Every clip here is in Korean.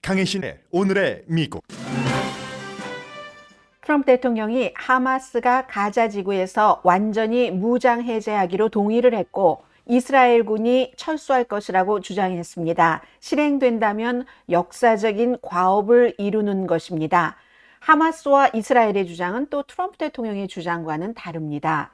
강혜신의 오늘의 미국. 트럼프 대통령이 하마스가 가자 지구에서 완전히 무장 해제하기로 동의를 했고 이스라엘군이 철수할 것이라고 주장했습니다. 실행된다면 역사적인 과업을 이루는 것입니다. 하마스와 이스라엘의 주장은 또 트럼프 대통령의 주장과는 다릅니다.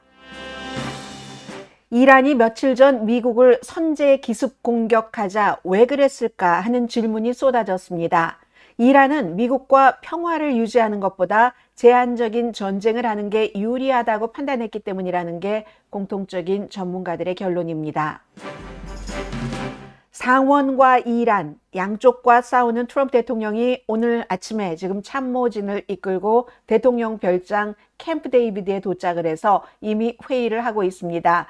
이란이 며칠 전 미국을 선제 기습 공격하자 왜 그랬을까 하는 질문이 쏟아졌습니다. 이란은 미국과 평화를 유지하는 것보다 제한적인 전쟁을 하는 게 유리하다고 판단했기 때문이라는 게 공통적인 전문가들의 결론입니다. 상원과 이란 양쪽과 싸우는 트럼프 대통령이 오늘 아침에 지금 참모진을 이끌고 대통령 별장 캠프 데이비드에 도착을 해서 이미 회의를 하고 있습니다.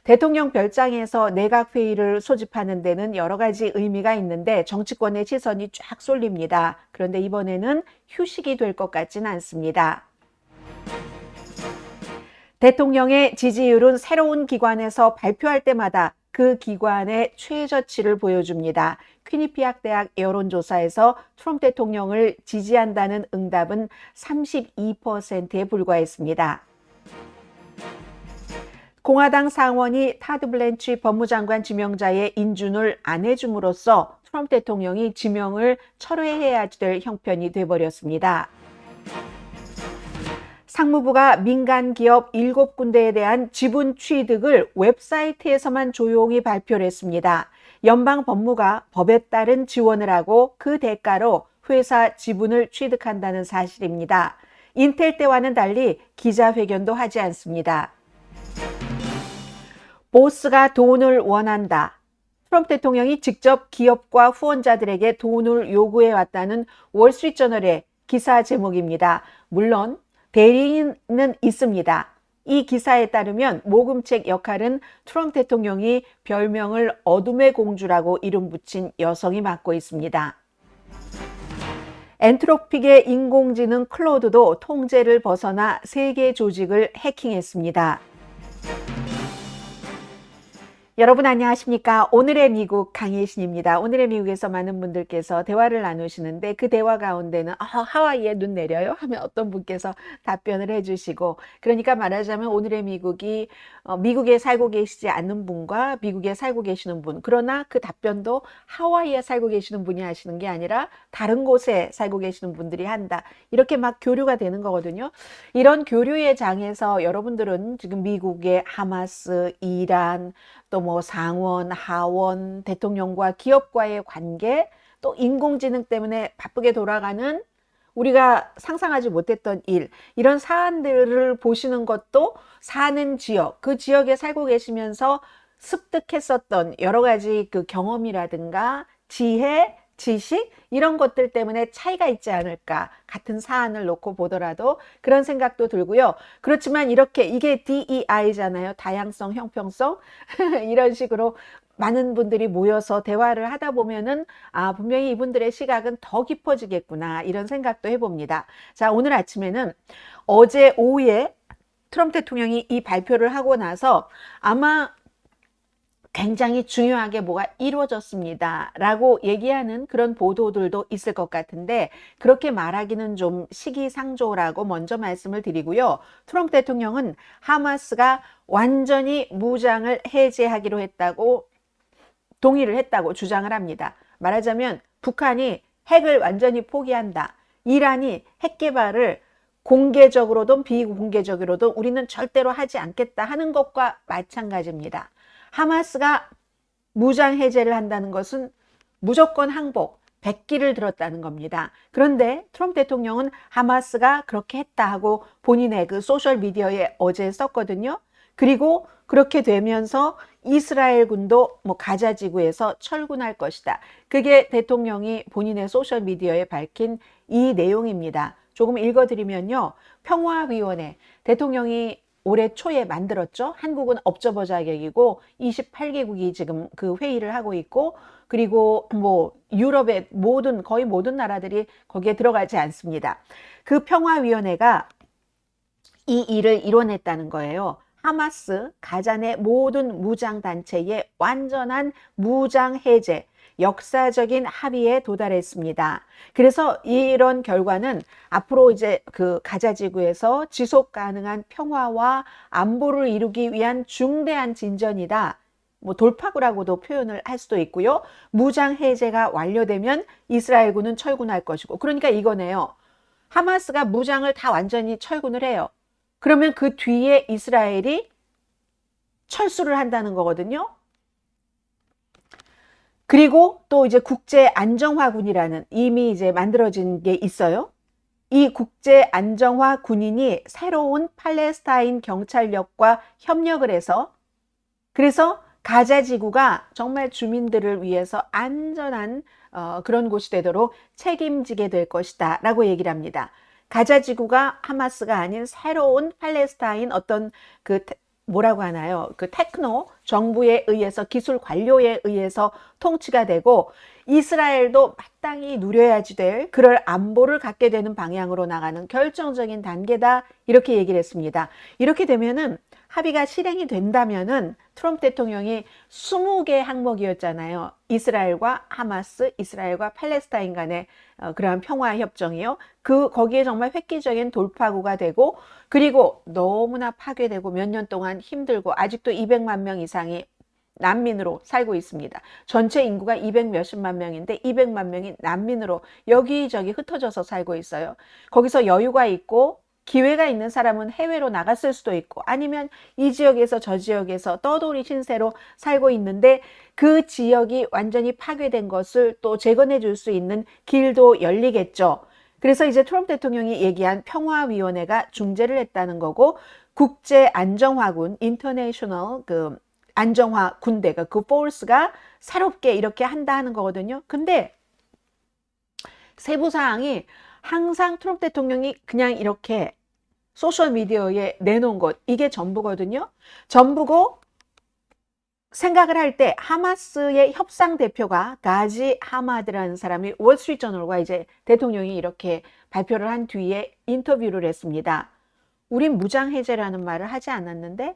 대통령 별장에서 내각 회의를 소집하는 데는 여러 가지 의미가 있는데 정치권의 시선이 쫙 쏠립니다. 그런데 이번에는 휴식이 될 것 같지는 않습니다. 대통령의 지지율은 새로운 기관에서 발표할 때마다 그 기관의 최저치를 보여줍니다. 퀴니피악 대학 여론조사에서 트럼프 대통령을 지지한다는 응답은 32%에 불과했습니다. 공화당 상원이 타드 블랜치 법무장관 지명자의 인준을 안 해줌으로써 트럼프 대통령이 지명을 철회해야 될 형편이 돼버렸습니다. 상무부가 민간 기업 7군데에 대한 지분 취득을 웹사이트에서만 조용히 발표를 했습니다. 연방 법무가 법에 따른 지원을 하고 그 대가로 회사 지분을 취득한다는 사실입니다. 인텔 때와는 달리 기자회견도 하지 않습니다. 보스가 돈을 원한다. 트럼프 대통령이 직접 기업과 후원자들에게 돈을 요구해 왔다는 월스트리트저널의 기사 제목입니다. 물론 대리인은 있습니다. 이 기사에 따르면 모금책 역할은 트럼프 대통령이 별명을 어둠의 공주라고 이름 붙인 여성이 맡고 있습니다. 엔트로픽의 인공지능 클로드도 통제를 벗어나 세계 조직을 해킹했습니다. 여러분 안녕하십니까? 오늘의 미국 강혜신입니다. 오늘의 미국에서 많은 분들께서 대화를 나누시는데 그 대화 가운데는 하와이에 눈 내려요? 하면 어떤 분께서 답변을 해주시고, 그러니까 말하자면 오늘의 미국이 미국에 살고 계시지 않는 분과 미국에 살고 계시는 분, 그러나 그 답변도 하와이에 살고 계시는 분이 하시는 게 아니라 다른 곳에 살고 계시는 분들이 한다. 이렇게 막 교류가 되는 거거든요. 이런 교류의 장에서 여러분들은 지금 미국의 하마스, 이란, 또 뭐 상원, 하원, 대통령과 기업과의 관계, 또 인공지능 때문에 바쁘게 돌아가는 우리가 상상하지 못했던 일, 이런 사안들을 보시는 것도 사는 지역, 그 지역에 살고 계시면서 습득했었던 여러 가지 그 경험이라든가 지혜, 지식 이런 것들 때문에 차이가 있지 않을까, 같은 사안을 놓고 보더라도 그런 생각도 들고요. 그렇지만 이렇게 이게 DEI잖아요. 다양성, 형평성 이런 식으로 많은 분들이 모여서 대화를 하다 보면은 분명히 이분들의 시각은 더 깊어지겠구나, 이런 생각도 해봅니다. 자, 오늘 아침에는 어제 오후에 트럼프 대통령이 이 발표를 하고 나서 아마 굉장히 중요하게 뭐가 이루어졌습니다 라고 얘기하는 그런 보도들도 있을 것 같은데, 그렇게 말하기는 좀 시기상조라고 먼저 말씀을 드리고요. 트럼프 대통령은 하마스가 완전히 무장을 해제하기로 했다고, 동의를 했다고 주장을 합니다. 말하자면 북한이 핵을 완전히 포기한다. 이란이 핵 개발을 공개적으로든 비공개적으로든 우리는 절대로 하지 않겠다 하는 것과 마찬가지입니다. 하마스가 무장 해제를 한다는 것은 무조건 항복, 백기를 들었다는 겁니다. 그런데 트럼프 대통령은 하마스가 그렇게 했다 하고 본인의 그 소셜미디어에 어제 썼거든요. 그리고 그렇게 되면서 이스라엘군도 뭐 가자 지구에서 철군할 것이다. 그게 대통령이 본인의 소셜미디어에 밝힌 이 내용입니다. 조금 읽어드리면요. 평화위원회, 대통령이 올해 초에 만들었죠. 한국은 업저버 자격이고 28개국이 지금 그 회의를 하고 있고, 그리고 뭐 유럽의 거의 모든 나라들이 거기에 들어가지 않습니다. 그 평화위원회가 이 일을 이뤄냈다는 거예요. 하마스, 가자 내 모든 무장단체의 완전한 무장 해제, 역사적인 합의에 도달했습니다. 그래서 이런 결과는 앞으로 이제 그 가자 지구에서 지속 가능한 평화와 안보를 이루기 위한 중대한 진전이다. 뭐 돌파구라고도 표현을 할 수도 있고요. 무장 해제가 완료되면 이스라엘군은 철군할 것이고. 그러니까 이거네요. 하마스가 무장을 다 완전히 철군을 해요. 그러면 그 뒤에 이스라엘이 철수를 한다는 거거든요. 그리고 또 이제 국제안정화군이라는 이미 이제 만들어진 게 있어요. 이 국제안정화 군인이 새로운 팔레스타인 경찰력과 협력을 해서 그래서 가자 지구가 정말 주민들을 위해서 안전한 그런 곳이 되도록 책임지게 될 것이다 라고 얘기를 합니다. 가자 지구가 하마스가 아닌 새로운 팔레스타인 어떤 그 뭐라고 하나요? 그 테크노 정부에 의해서 기술 관료에 의해서 통치가 되고 이스라엘도 마땅히 누려야지 될 그럴 안보를 갖게 되는 방향으로 나가는 결정적인 단계다 이렇게 얘기를 했습니다. 이렇게 되면은 합의가 실행이 된다면은 트럼프 대통령이 20개 항목이었잖아요. 이스라엘과 하마스, 이스라엘과 팔레스타인 간의 그러한 평화 협정이요. 거기에 정말 획기적인 돌파구가 되고 그리고 너무나 파괴되고 몇 년 동안 힘들고 아직도 200만 명 이상이 난민으로 살고 있습니다. 전체 인구가 200 몇십만 명인데 200만 명이 난민으로 여기저기 흩어져서 살고 있어요. 거기서 여유가 있고 기회가 있는 사람은 해외로 나갔을 수도 있고 아니면 이 지역에서 저 지역에서 떠돌이 신세로 살고 있는데 그 지역이 완전히 파괴된 것을 또 재건해 줄 수 있는 길도 열리겠죠. 그래서 이제 트럼프 대통령이 얘기한 평화위원회가 중재를 했다는 거고 국제안정화군 인터내셔널 그 안정화 군대가 그 포스가 새롭게 이렇게 한다 하는 거거든요. 근데 세부 사항이 항상 트럼프 대통령이 그냥 이렇게 소셜미디어에 내놓은 것 이게 전부거든요. 전부고 생각을 할 때 하마스의 협상 대표가 가지 하마드라는 사람이 월스트리트저널과 이제 대통령이 이렇게 발표를 한 뒤에 인터뷰를 했습니다. 우린 무장해제라는 말을 하지 않았는데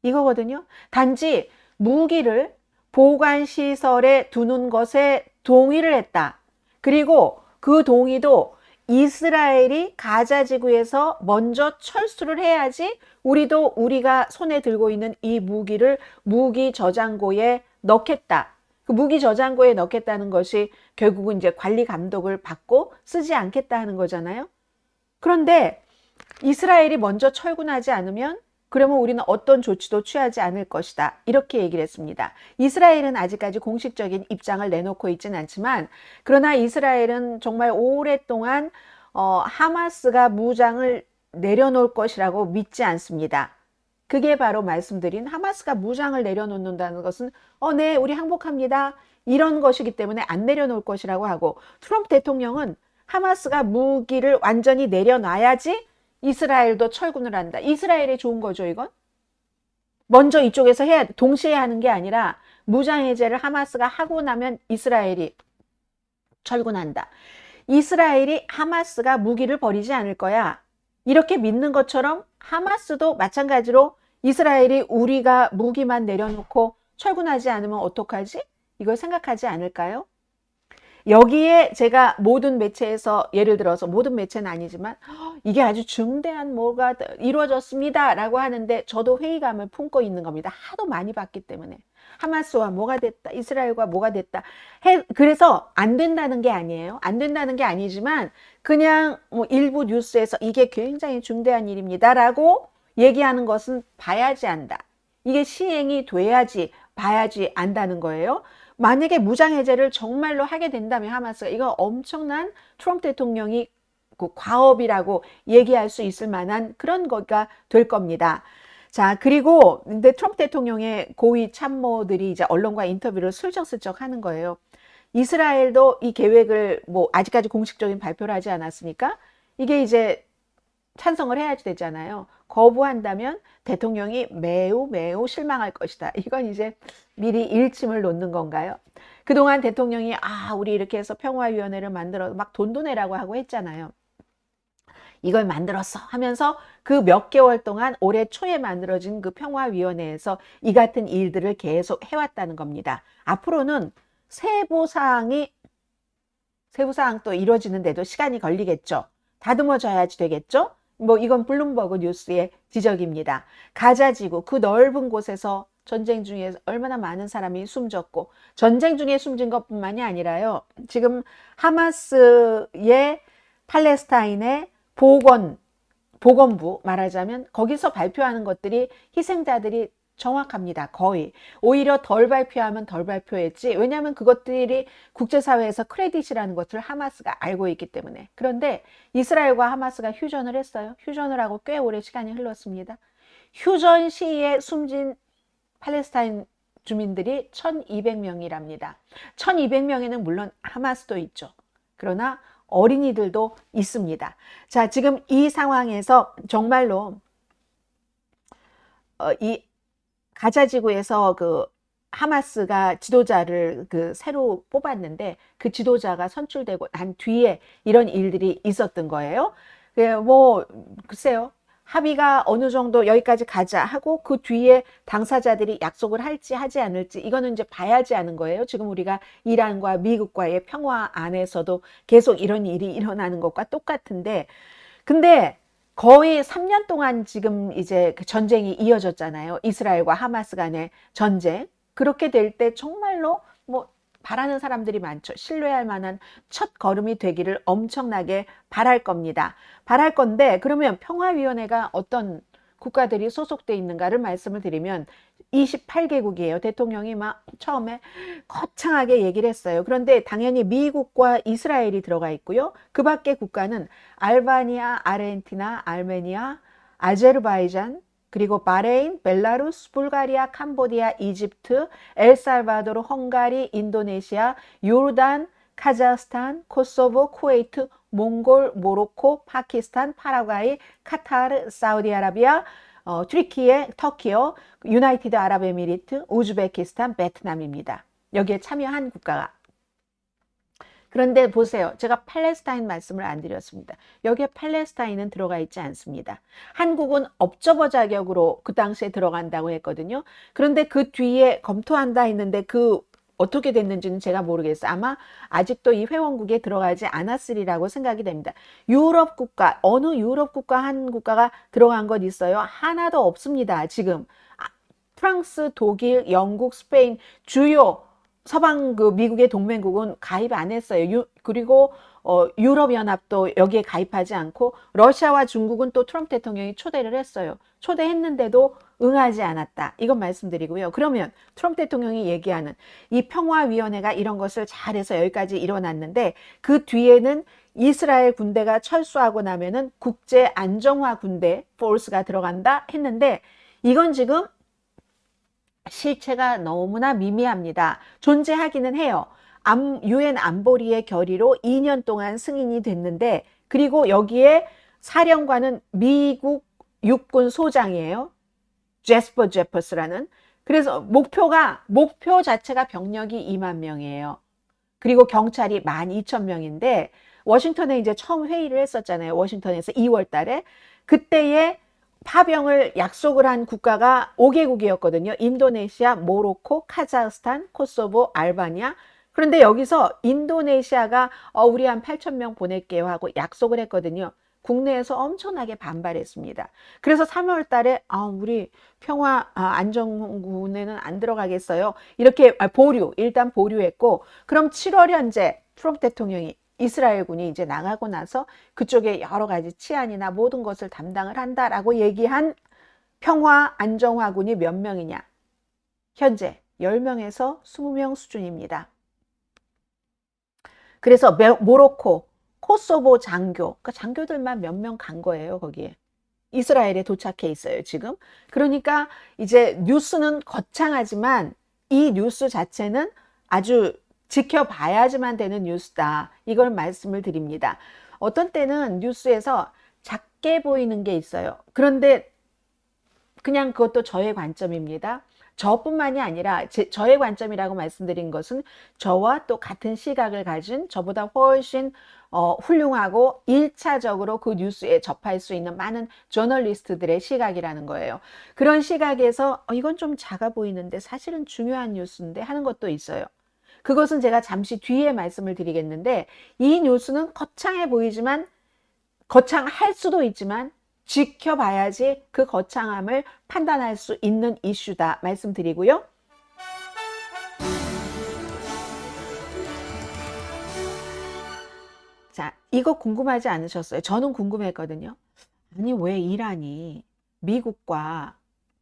이거거든요. 단지 무기를 보관시설에 두는 것에 동의를 했다. 그리고 그 동의도 이스라엘이 가자 지구에서 먼저 철수를 해야지 우리도 우리가 손에 들고 있는 이 무기를 무기 저장고에 넣겠다. 그 무기 저장고에 넣겠다는 것이 결국은 이제 관리 감독을 받고 쓰지 않겠다 하는 거잖아요. 그런데 이스라엘이 먼저 철군하지 않으면 그러면 우리는 어떤 조치도 취하지 않을 것이다. 이렇게 얘기를 했습니다. 이스라엘은 아직까지 공식적인 입장을 내놓고 있지는 않지만 그러나 이스라엘은 정말 오랫동안 하마스가 무장을 내려놓을 것이라고 믿지 않습니다. 그게 바로 말씀드린 하마스가 무장을 내려놓는다는 것은 네, 우리 항복합니다. 이런 것이기 때문에 안 내려놓을 것이라고 하고 트럼프 대통령은 하마스가 무기를 완전히 내려놔야지 이스라엘도 철군을 한다. 이스라엘이 좋은 거죠, 이건? 먼저 이쪽에서 동시에 하는 게 아니라 무장해제를 하마스가 하고 나면 이스라엘이 철군한다. 이스라엘이 하마스가 무기를 버리지 않을 거야. 이렇게 믿는 것처럼 하마스도 마찬가지로 이스라엘이 우리가 무기만 내려놓고 철군하지 않으면 어떡하지? 이걸 생각하지 않을까요? 여기에 제가 모든 매체에서 예를 들어서 모든 매체는 아니지만 이게 아주 중대한 뭐가 이루어졌습니다 라고 하는데 저도 회의감을 품고 있는 겁니다. 하도 많이 봤기 때문에 하마스와 뭐가 됐다 이스라엘과 뭐가 됐다 그래서 안 된다는 게 아니에요. 안 된다는 게 아니지만 그냥 뭐 일부 뉴스에서 이게 굉장히 중대한 일입니다 라고 얘기하는 것은 봐야지 안다. 이게 시행이 돼야지 봐야지 안다는 거예요. 만약에 무장해제를 정말로 하게 된다면 하마스가 이거 엄청난 트럼프 대통령이 그 과업이라고 얘기할 수 있을 만한 그런 거가 될 겁니다. 자, 그리고 근데 트럼프 대통령의 고위 참모들이 이제 언론과 인터뷰를 슬쩍슬쩍 하는 거예요. 이스라엘도 이 계획을 뭐 아직까지 공식적인 발표를 하지 않았으니까 이게 이제 찬성을 해야 되잖아요. 거부한다면 대통령이 매우 실망할 것이다. 이건 이제 미리 일침을 놓는 건가요? 그동안 대통령이 우리 이렇게 해서 평화위원회를 만들어 막 돈도 내라고 하고 했잖아요. 이걸 만들었어 하면서 그 몇 개월 동안 올해 초에 만들어진 그 평화위원회에서 이 같은 일들을 계속 해왔다는 겁니다. 앞으로는 세부사항 또 이루어지는데도 시간이 걸리겠죠. 다듬어져야지 되겠죠. 뭐 이건 블룸버그 뉴스의 지적입니다. 가자지구 그 넓은 곳에서 전쟁 중에 얼마나 많은 사람이 숨졌고, 전쟁 중에 숨진 것뿐만이 아니라요. 지금 하마스의 팔레스타인의 보건부 말하자면 거기서 발표하는 것들이 희생자들이 정확합니다. 거의. 오히려 덜 발표하면 덜 발표했지. 왜냐하면 그것들이 국제사회에서 크레딧이라는 것을 하마스가 알고 있기 때문에. 그런데 이스라엘과 하마스가 휴전을 했어요. 휴전을 하고 꽤 오래 시간이 흘렀습니다. 휴전 시에 숨진 팔레스타인 주민들이 1200명이랍니다. 1200명에는 물론 하마스도 있죠. 그러나 어린이들도 있습니다. 자, 지금 이 상황에서 정말로 이 가자지구에서 그 하마스가 지도자를 새로 뽑았는데 그 지도자가 선출되고 난 뒤에 이런 일들이 있었던 거예요. 뭐 글쎄요. 합의가 어느 정도 여기까지 가자 하고 그 뒤에 당사자들이 약속을 할지 하지 않을지 이거는 이제 봐야지 하는 거예요. 지금 우리가 이란과 미국과의 평화 안에서도 계속 이런 일이 일어나는 것과 똑같은데, 근데 거의 3년 동안 지금 이제 그 전쟁이 이어졌잖아요. 이스라엘과 하마스 간의 전쟁. 그렇게 될 때 정말로 뭐 바라는 사람들이 많죠. 신뢰할 만한 첫 걸음이 되기를 엄청나게 바랄 겁니다. 바랄 건데, 그러면 평화위원회가 어떤 국가들이 소속돼 있는가를 말씀을 드리면 28개국이에요. 대통령이 막 처음에 거창하게 얘기를 했어요. 그런데 당연히 미국과 이스라엘이 들어가 있고요. 그 밖의 국가는 알바니아, 아르헨티나, 아르메니아, 아제르바이잔, 그리고 바레인, 벨라루스, 불가리아, 캄보디아, 이집트, 엘살바도르, 헝가리, 인도네시아, 요르단, 카자흐스탄, 코소보, 쿠웨이트, 몽골, 모로코, 파키스탄, 파라과이, 카타르, 사우디아라비아, 튀르키예, 터키요, 유나이티드 아랍에미리트, 우즈베키스탄, 베트남입니다. 여기에 참여한 국가가. 그런데 보세요. 제가 팔레스타인 말씀을 안 드렸습니다. 여기에 팔레스타인은 들어가 있지 않습니다. 한국은 업저버 자격으로 그 당시에 들어간다고 했거든요. 그런데 그 뒤에 검토한다 했는데 어떻게 됐는지는 제가 모르겠어요. 아마 아직도 이 회원국에 들어가지 않았으리라고 생각이 됩니다. 유럽 국가, 어느 유럽 국가 한 국가가 들어간 것 있어요? 하나도 없습니다. 지금 프랑스, 독일, 영국, 스페인 주요 서방 미국의 동맹국은 가입 안 했어요. 그리고 유럽연합도 여기에 가입하지 않고, 러시아와 중국은 또 트럼프 대통령이 초대를 했어요. 초대했는데도 응하지 않았다. 이건 말씀드리고요. 그러면 트럼프 대통령이 얘기하는 이 평화위원회가 이런 것을 잘해서 여기까지 일어났는데, 그 뒤에는 이스라엘 군대가 철수하고 나면은 국제안정화 군대 포스가 들어간다 했는데, 이건 지금 실체가 너무나 미미합니다. 존재하기는 해요. 유엔 안보리의 결의로 2년 동안 승인이 됐는데, 그리고 여기에 사령관은 미국 육군 소장이에요. 제스퍼 제퍼스라는. 그래서 목표 자체가 병력이 2만 명이에요. 그리고 경찰이 12,000명인데 워싱턴에 이제 처음 회의를 했었잖아요. 워싱턴에서 2월 달에. 그때에 파병을 약속을 한 국가가 5개국이었거든요. 인도네시아, 모로코, 카자흐스탄, 코소보, 알바니아. 그런데 여기서 인도네시아가 우리 한 8,000명 보낼게요 하고 약속을 했거든요. 국내에서 엄청나게 반발했습니다. 그래서 3월 달에 우리 안정군에는 안 들어가겠어요. 이렇게 일단 보류했고, 그럼 7월 현재 트럼프 대통령이 이스라엘군이 이제 나가고 나서 그쪽에 여러 가지 치안이나 모든 것을 담당을 한다라고 얘기한 평화안정화군이 몇 명이냐? 현재 10명에서 20명 수준입니다. 그래서 모로코, 코소보 장교, 그러니까 장교들만 몇 명 간 거예요, 거기에. 이스라엘에 도착해 있어요, 지금. 그러니까 이제 뉴스는 거창하지만 이 뉴스 자체는 아주 지켜봐야지만 되는 뉴스다. 이걸 말씀을 드립니다. 어떤 때는 뉴스에서 작게 보이는 게 있어요. 그런데 그냥 그것도 저의 관점입니다. 저뿐만이 아니라 저의 관점이라고 말씀드린 것은 저와 또 같은 시각을 가진, 저보다 훨씬 훌륭하고 1차적으로 그 뉴스에 접할 수 있는 많은 저널리스트들의 시각이라는 거예요. 그런 시각에서 이건 좀 작아 보이는데 사실은 중요한 뉴스인데 하는 것도 있어요. 그것은 제가 잠시 뒤에 말씀을 드리겠는데, 이 뉴스는 거창해 보이지만, 거창할 수도 있지만 지켜봐야지 그 거창함을 판단할 수 있는 이슈다 말씀드리고요. 자, 이거 궁금하지 않으셨어요? 저는 궁금했거든요. 아니, 왜 이란이 미국과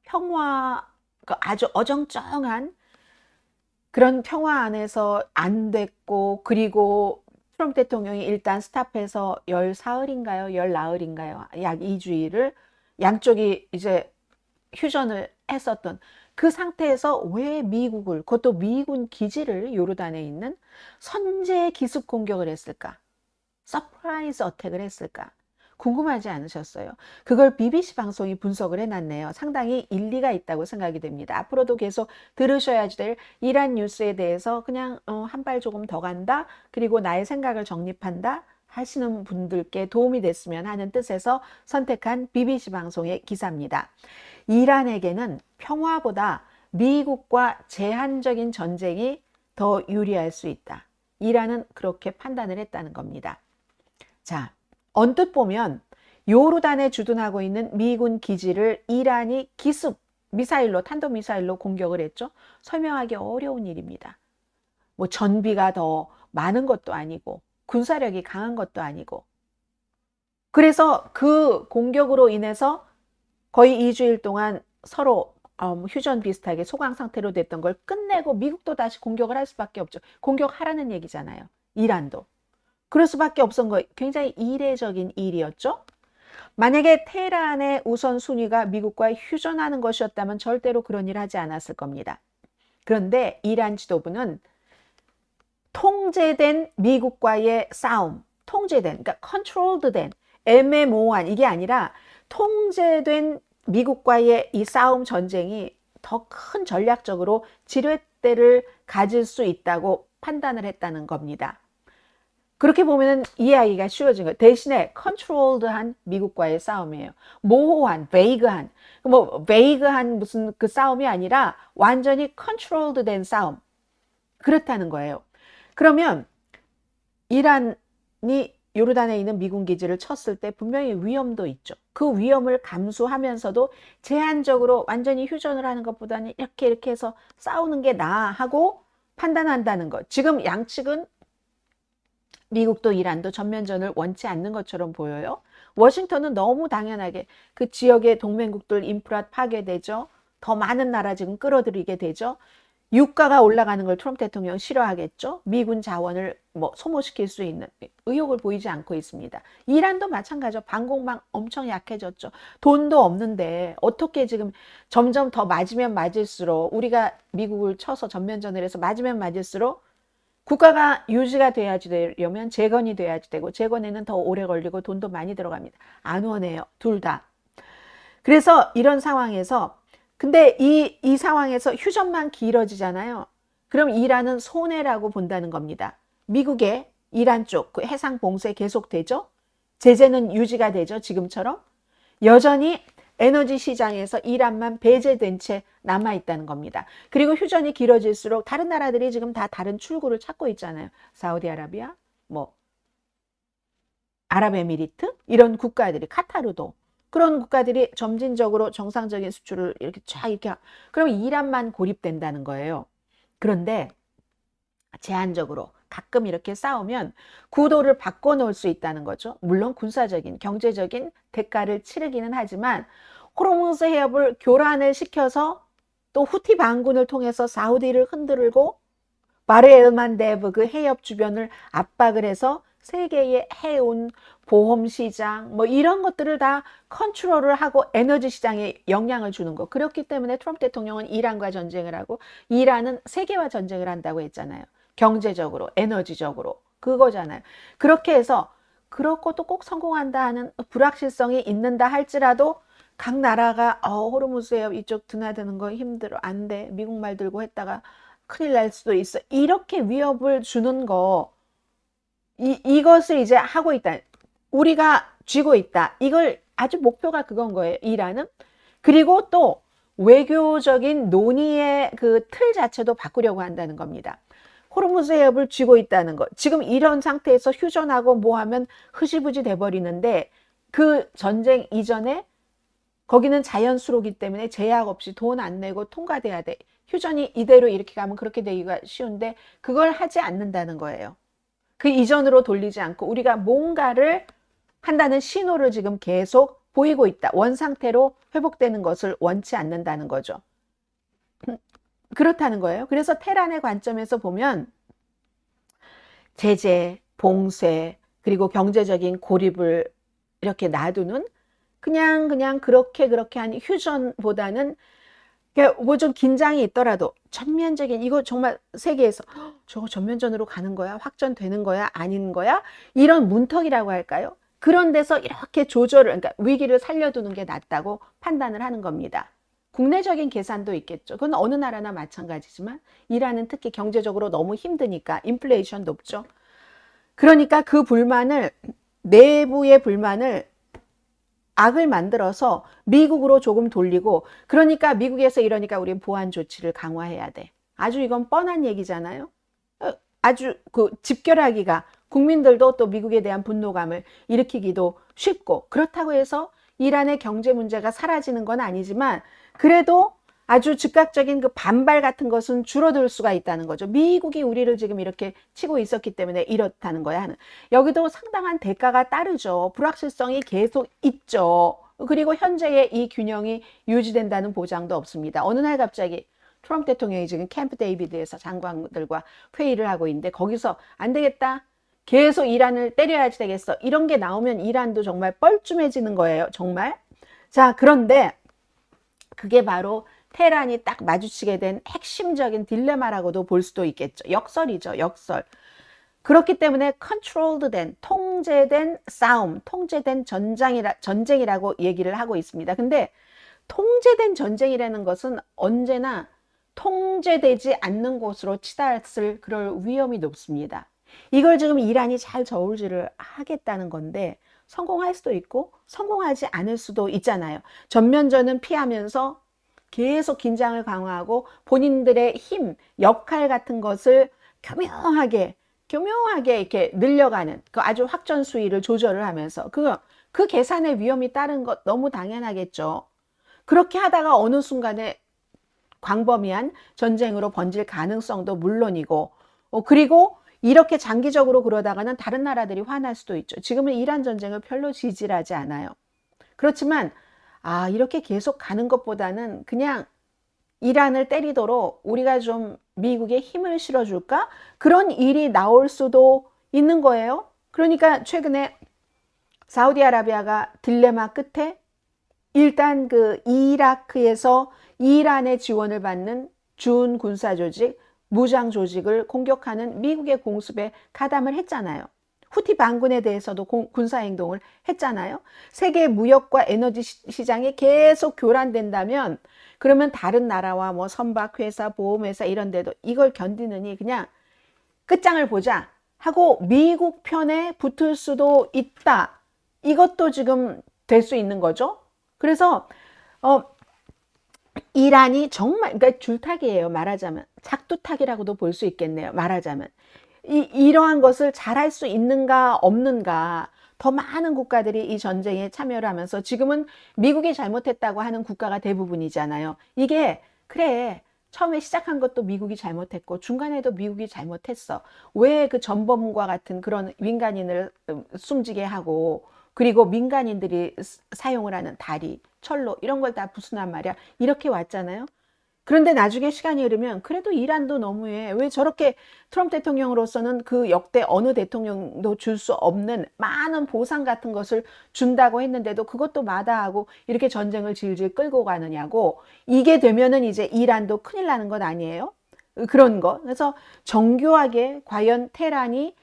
평화, 아주 어정쩡한 그런 평화 안에서 안 됐고, 그리고 트럼프 대통령이 일단 스탑해서 열 사흘인가요? 열 나흘인가요? 약 2주일을 양쪽이 이제 휴전을 했었던 그 상태에서 왜 미국을, 그것도 미군 기지를 요르단에 있는 선제 기습 공격을 했을까? 서프라이즈 어택을 했을까? 궁금하지 않으셨어요? 그걸 BBC 방송이 분석을 해놨네요. 상당히 일리가 있다고 생각이 됩니다. 앞으로도 계속 들으셔야 될 이란 뉴스에 대해서 그냥 한 발 조금 더 간다. 그리고 나의 생각을 정립한다. 하시는 분들께 도움이 됐으면 하는 뜻에서 선택한 BBC 방송의 기사입니다. 이란에게는 평화보다 미국과 제한적인 전쟁이 더 유리할 수 있다. 이란은 그렇게 판단을 했다는 겁니다. 자, 언뜻 보면 요르단에 주둔하고 있는 미군 기지를 이란이 기습 미사일로, 탄도미사일로 공격을 했죠. 설명하기 어려운 일입니다. 뭐 전비가 더 많은 것도 아니고 군사력이 강한 것도 아니고, 그래서 그 공격으로 인해서 거의 2주일 동안 서로 휴전 비슷하게 소강 상태로 됐던 걸 끝내고 미국도 다시 공격을 할 수밖에 없죠. 공격하라는 얘기잖아요. 이란도. 그럴 수밖에 없었던 거, 굉장히 이례적인 일이었죠. 만약에 테헤란의 우선순위가 미국과 휴전하는 것이었다면 절대로 그런 일을 하지 않았을 겁니다. 그런데 이란 지도부는 통제된 미국과의 싸움, 통제된, 그러니까 컨트롤드 된, 애매모호한, 이게 아니라 통제된 미국과의 이 싸움 전쟁이 더 큰 전략적으로 지렛대를 가질 수 있다고 판단을 했다는 겁니다. 그렇게 보면 이해하기가 쉬워진 거예요. 대신에 컨트롤드한 미국과의 싸움이에요. 모호한, 베이그한, 뭐 베이그한 무슨 그 싸움이 아니라 완전히 컨트롤드 된 싸움. 그렇다는 거예요. 그러면 이란이 요르단에 있는 미군 기지를 쳤을 때 분명히 위험도 있죠. 그 위험을 감수하면서도 제한적으로 완전히 휴전을 하는 것보다는 이렇게 해서 싸우는 게 나아 하고 판단한다는 것. 지금 양측은 미국도 이란도 전면전을 원치 않는 것처럼 보여요. 워싱턴은 너무 당연하게 그 지역의 동맹국들 인프라 파괴되죠. 더 많은 나라 지금 끌어들이게 되죠. 유가가 올라가는 걸 트럼프 대통령 싫어하겠죠. 미군 자원을 뭐 소모시킬 수 있는 의욕을 보이지 않고 있습니다. 이란도 마찬가지죠. 방공망 엄청 약해졌죠. 돈도 없는데 어떻게 지금 점점 더 맞으면 맞을수록, 우리가 미국을 쳐서 전면전을 해서 맞으면 맞을수록 국가가 유지가 돼야지 되려면 재건이 돼야지 되고, 재건에는 더 오래 걸리고 돈도 많이 들어갑니다. 안 원해요. 둘 다. 그래서 이런 상황에서, 근데 이 상황에서 휴전만 길어지잖아요. 그럼 이란은 손해라고 본다는 겁니다. 미국의 이란 쪽 그 해상 봉쇄 계속되죠. 제재는 유지가 되죠. 지금처럼. 여전히 에너지 시장에서 이란만 배제된 채 남아있다는 겁니다. 그리고 휴전이 길어질수록 다른 나라들이 지금 다 다른 출구를 찾고 있잖아요. 사우디아라비아, 뭐 아랍에미리트, 이런 국가들이, 카타르도, 그런 국가들이 점진적으로 정상적인 수출을 이렇게 쫙 이렇게, 그럼 이란만 고립된다는 거예요. 그런데 제한적으로 가끔 이렇게 싸우면 구도를 바꿔놓을 수 있다는 거죠. 물론 군사적인, 경제적인 대가를 치르기는 하지만 호르무즈 해협을 교란을 시켜서 또 후티 반군을 통해서 사우디를 흔들고 바르엘만데브 그 해협 주변을 압박을 해서 세계의 해운, 보험 시장, 뭐 이런 것들을 다 컨트롤을 하고 에너지 시장에 영향을 주는 거. 그렇기 때문에 트럼프 대통령은 이란과 전쟁을 하고 이란은 세계와 전쟁을 한다고 했잖아요. 경제적으로, 에너지적으로. 그거잖아요. 그렇게 해서 그렇고도 꼭 성공한다 하는 불확실성이 있는다 할지라도 각 나라가 호르무즈 해협 이쪽 드나드는 거 힘들어, 안 돼, 미국 말 들고 했다가 큰일 날 수도 있어, 이렇게 위협을 주는 거, 이것을 이제 하고 있다, 우리가 쥐고 있다, 이걸 아주 목표가 그건 거예요, 이란은. 그리고 또 외교적인 논의의 그 틀 자체도 바꾸려고 한다는 겁니다. 호르무즈 해협을 쥐고 있다는 거. 지금 이런 상태에서 휴전하고 뭐 하면 흐지부지 돼버리는데 그 전쟁 이전에 거기는 자연 수로기 때문에 제약 없이 돈 안 내고 통과돼야 돼. 휴전이 이대로 이렇게 가면 그렇게 되기가 쉬운데 그걸 하지 않는다는 거예요. 그 이전으로 돌리지 않고 우리가 뭔가를 한다는 신호를 지금 계속 보이고 있다. 원 상태로 회복되는 것을 원치 않는다는 거죠. 그렇다는 거예요. 그래서 테란의 관점에서 보면 제재, 봉쇄, 그리고 경제적인 고립을 이렇게 놔두는 그냥 그렇게 한 휴전보다는 뭐 좀 긴장이 있더라도 전면적인 이거 정말 세계에서 저거 전면전으로 가는 거야? 확전되는 거야? 아닌 거야? 이런 문턱이라고 할까요? 그런 데서 이렇게 조절을, 그러니까 위기를 살려두는 게 낫다고 판단을 하는 겁니다. 국내적인 계산도 있겠죠. 그건 어느 나라나 마찬가지지만 이란은 특히 경제적으로 너무 힘드니까 인플레이션 높죠. 그러니까 그 불만을, 내부의 불만을 악을 만들어서 미국으로 조금 돌리고, 그러니까 미국에서 이러니까 우린 보안 조치를 강화해야 돼. 아주 이건 뻔한 얘기잖아요. 아주 그 집결하기가, 국민들도 또 미국에 대한 분노감을 일으키기도 쉽고, 그렇다고 해서 이란의 경제 문제가 사라지는 건 아니지만 그래도 아주 즉각적인 그 반발 같은 것은 줄어들 수가 있다는 거죠. 미국이 우리를 지금 이렇게 치고 있었기 때문에 이렇다는 거야 하는. 여기도 상당한 대가가 따르죠. 불확실성이 계속 있죠. 그리고 현재의 이 균형이 유지된다는 보장도 없습니다. 어느 날 갑자기 트럼프 대통령이 지금 캠프 데이비드에서 장관들과 회의를 하고 있는데 거기서 안 되겠다. 계속 이란을 때려야지 되겠어. 이런 게 나오면 이란도 정말 뻘쭘해지는 거예요. 정말. 자, 그런데 그게 바로 테란이 딱 마주치게 된 핵심적인 딜레마라고도 볼 수도 있겠죠. 역설이죠. 역설. 그렇기 때문에 컨트롤드 된, 통제된 싸움, 통제된 전쟁이라고 얘기를 하고 있습니다. 근데 통제된 전쟁이라는 것은 언제나 통제되지 않는 곳으로 치닫을 그럴 위험이 높습니다. 이걸 지금 이란이 잘 저울질을 하겠다는 건데 성공할 수도 있고 성공하지 않을 수도 있잖아요. 전면전은 피하면서 계속 긴장을 강화하고 본인들의 힘, 역할 같은 것을 교묘하게 이렇게 늘려가는 그 아주 확전 수위를 조절을 하면서 그 계산의 위험이 따른 것 너무 당연하겠죠. 그렇게 하다가 어느 순간에 광범위한 전쟁으로 번질 가능성도 물론이고, 그리고 이렇게 장기적으로 그러다가는 다른 나라들이 화날 수도 있죠. 지금은 이란 전쟁을 별로 지지하지 않아요. 그렇지만 이렇게 계속 가는 것보다는 그냥 이란을 때리도록 우리가 좀 미국에 힘을 실어줄까? 그런 일이 나올 수도 있는 거예요. 그러니까 최근에 사우디아라비아가 딜레마 끝에 일단 그 이라크에서 이란의 지원을 받는 준 군사 조직, 무장 조직을 공격하는 미국의 공습에 가담을 했잖아요. 후티 반군에 대해서도 군사 행동을 했잖아요. 세계 무역과 에너지 시장이 계속 교란된다면 그러면 다른 나라와 뭐 선박회사, 보험회사 이런 데도 이걸 견디느니 그냥 끝장을 보자 하고 미국 편에 붙을 수도 있다. 이것도 지금 될 수 있는 거죠. 그래서 이란이 정말, 그러니까 줄타기예요. 말하자면 작두타기라고도 볼 수 있겠네요. 말하자면 이러한 것을 잘할 수 있는가 없는가. 더 많은 국가들이 이 전쟁에 참여를 하면서 지금은 미국이 잘못했다고 하는 국가가 대부분이잖아요. 이게 그래, 처음에 시작한 것도 미국이 잘못했고 중간에도 미국이 잘못했어. 왜 그 전범과 같은 그런 민간인을 숨지게 하고, 그리고 민간인들이 사용을 하는 다리, 철로 이런 걸 다 부순한 말이야. 이렇게 왔잖아요. 그런데 나중에 시간이 흐르면 그래도 이란도 너무해. 왜 저렇게 트럼프 대통령으로서는 그 역대 어느 대통령도 줄 수 없는 많은 보상 같은 것을 준다고 했는데도 그것도 마다하고 이렇게 전쟁을 질질 끌고 가느냐고. 이게 되면은 이제 이란도 큰일 나는 것 아니에요? 그런 거. 그래서 정교하게 과연 테란이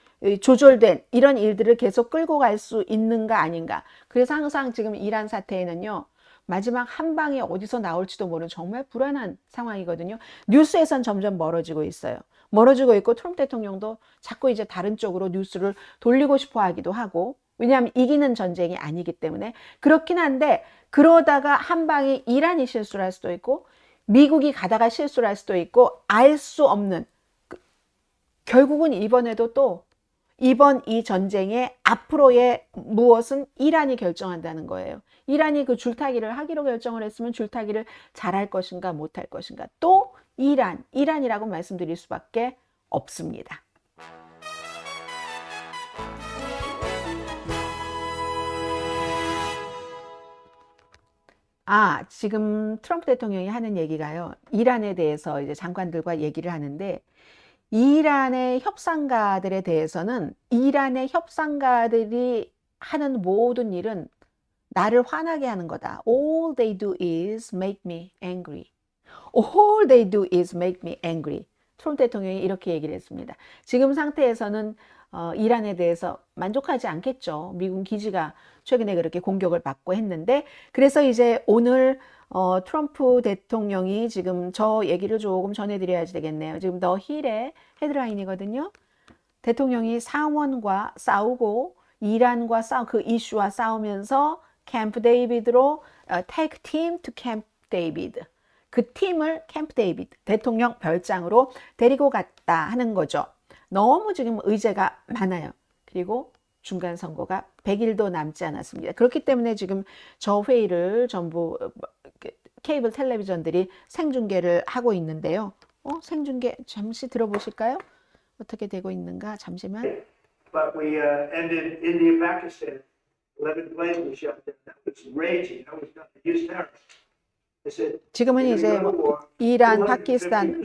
조절된 이런 일들을 계속 끌고 갈 수 있는가 아닌가. 그래서 항상 지금 이란 사태에는요. 마지막 한 방이 어디서 나올지도 모르는 정말 불안한 상황이거든요. 뉴스에선 점점 멀어지고 있어요. 멀어지고 있고 트럼프 대통령도 자꾸 이제 다른 쪽으로 뉴스를 돌리고 싶어 하기도 하고, 왜냐하면 이기는 전쟁이 아니기 때문에. 그렇긴 한데 그러다가 한 방이 이란이 실수를 할 수도 있고 미국이 가다가 실수를 할 수도 있고 알 수 없는 결국은 이번에도 또 이번 이 전쟁의 앞으로의 무엇은 이란이 결정한다는 거예요. 이란이 그 줄타기를 하기로 결정을 했으면 줄타기를 잘할 것인가 못할 것인가. 또 이란이라고 말씀드릴 수밖에 없습니다. 지금 트럼프 대통령이 하는 얘기가요. 이란에 대해서 이제 장관들과 얘기를 하는데 이란의 협상가들에 대해서는 이란의 협상가들이 하는 모든 일은 나를 화나게 하는 거다. All they do is make me angry. All they do is make me angry. 트럼프 대통령이 이렇게 얘기를 했습니다. 지금 상태에서는 이란에 대해서 만족하지 않겠죠. 미군 기지가 최근에 그렇게 공격을 받고 했는데, 그래서 이제 오늘 트럼프 대통령이 지금 저 얘기를 조금 전해드려야 되겠네요. 지금 더 힐의 헤드라인이거든요. 대통령이 상원과 싸우고 이란과 그 이슈와 싸우면서 캠프 데이비드로 take team to camp David. 그 팀을 캠프 데이비드 대통령 별장으로 데리고 갔다 하는 거죠. 너무 지금 의제가 많아요. 그리고 중간 선거가 100일도 남지 않았습니다. 그렇기 때문에 지금 저 회의를 전부 케이블 텔레비전들이 생중계를 하고 있는데요. 생중계 잠시 들어보실까요? 어떻게 되고 있는가? 잠시만. But we ended India, Pakistan. 11 planes were shut down. That was raging. That was not the use terrorists. They said, 지금은 이제 뭐 이란, 파키스탄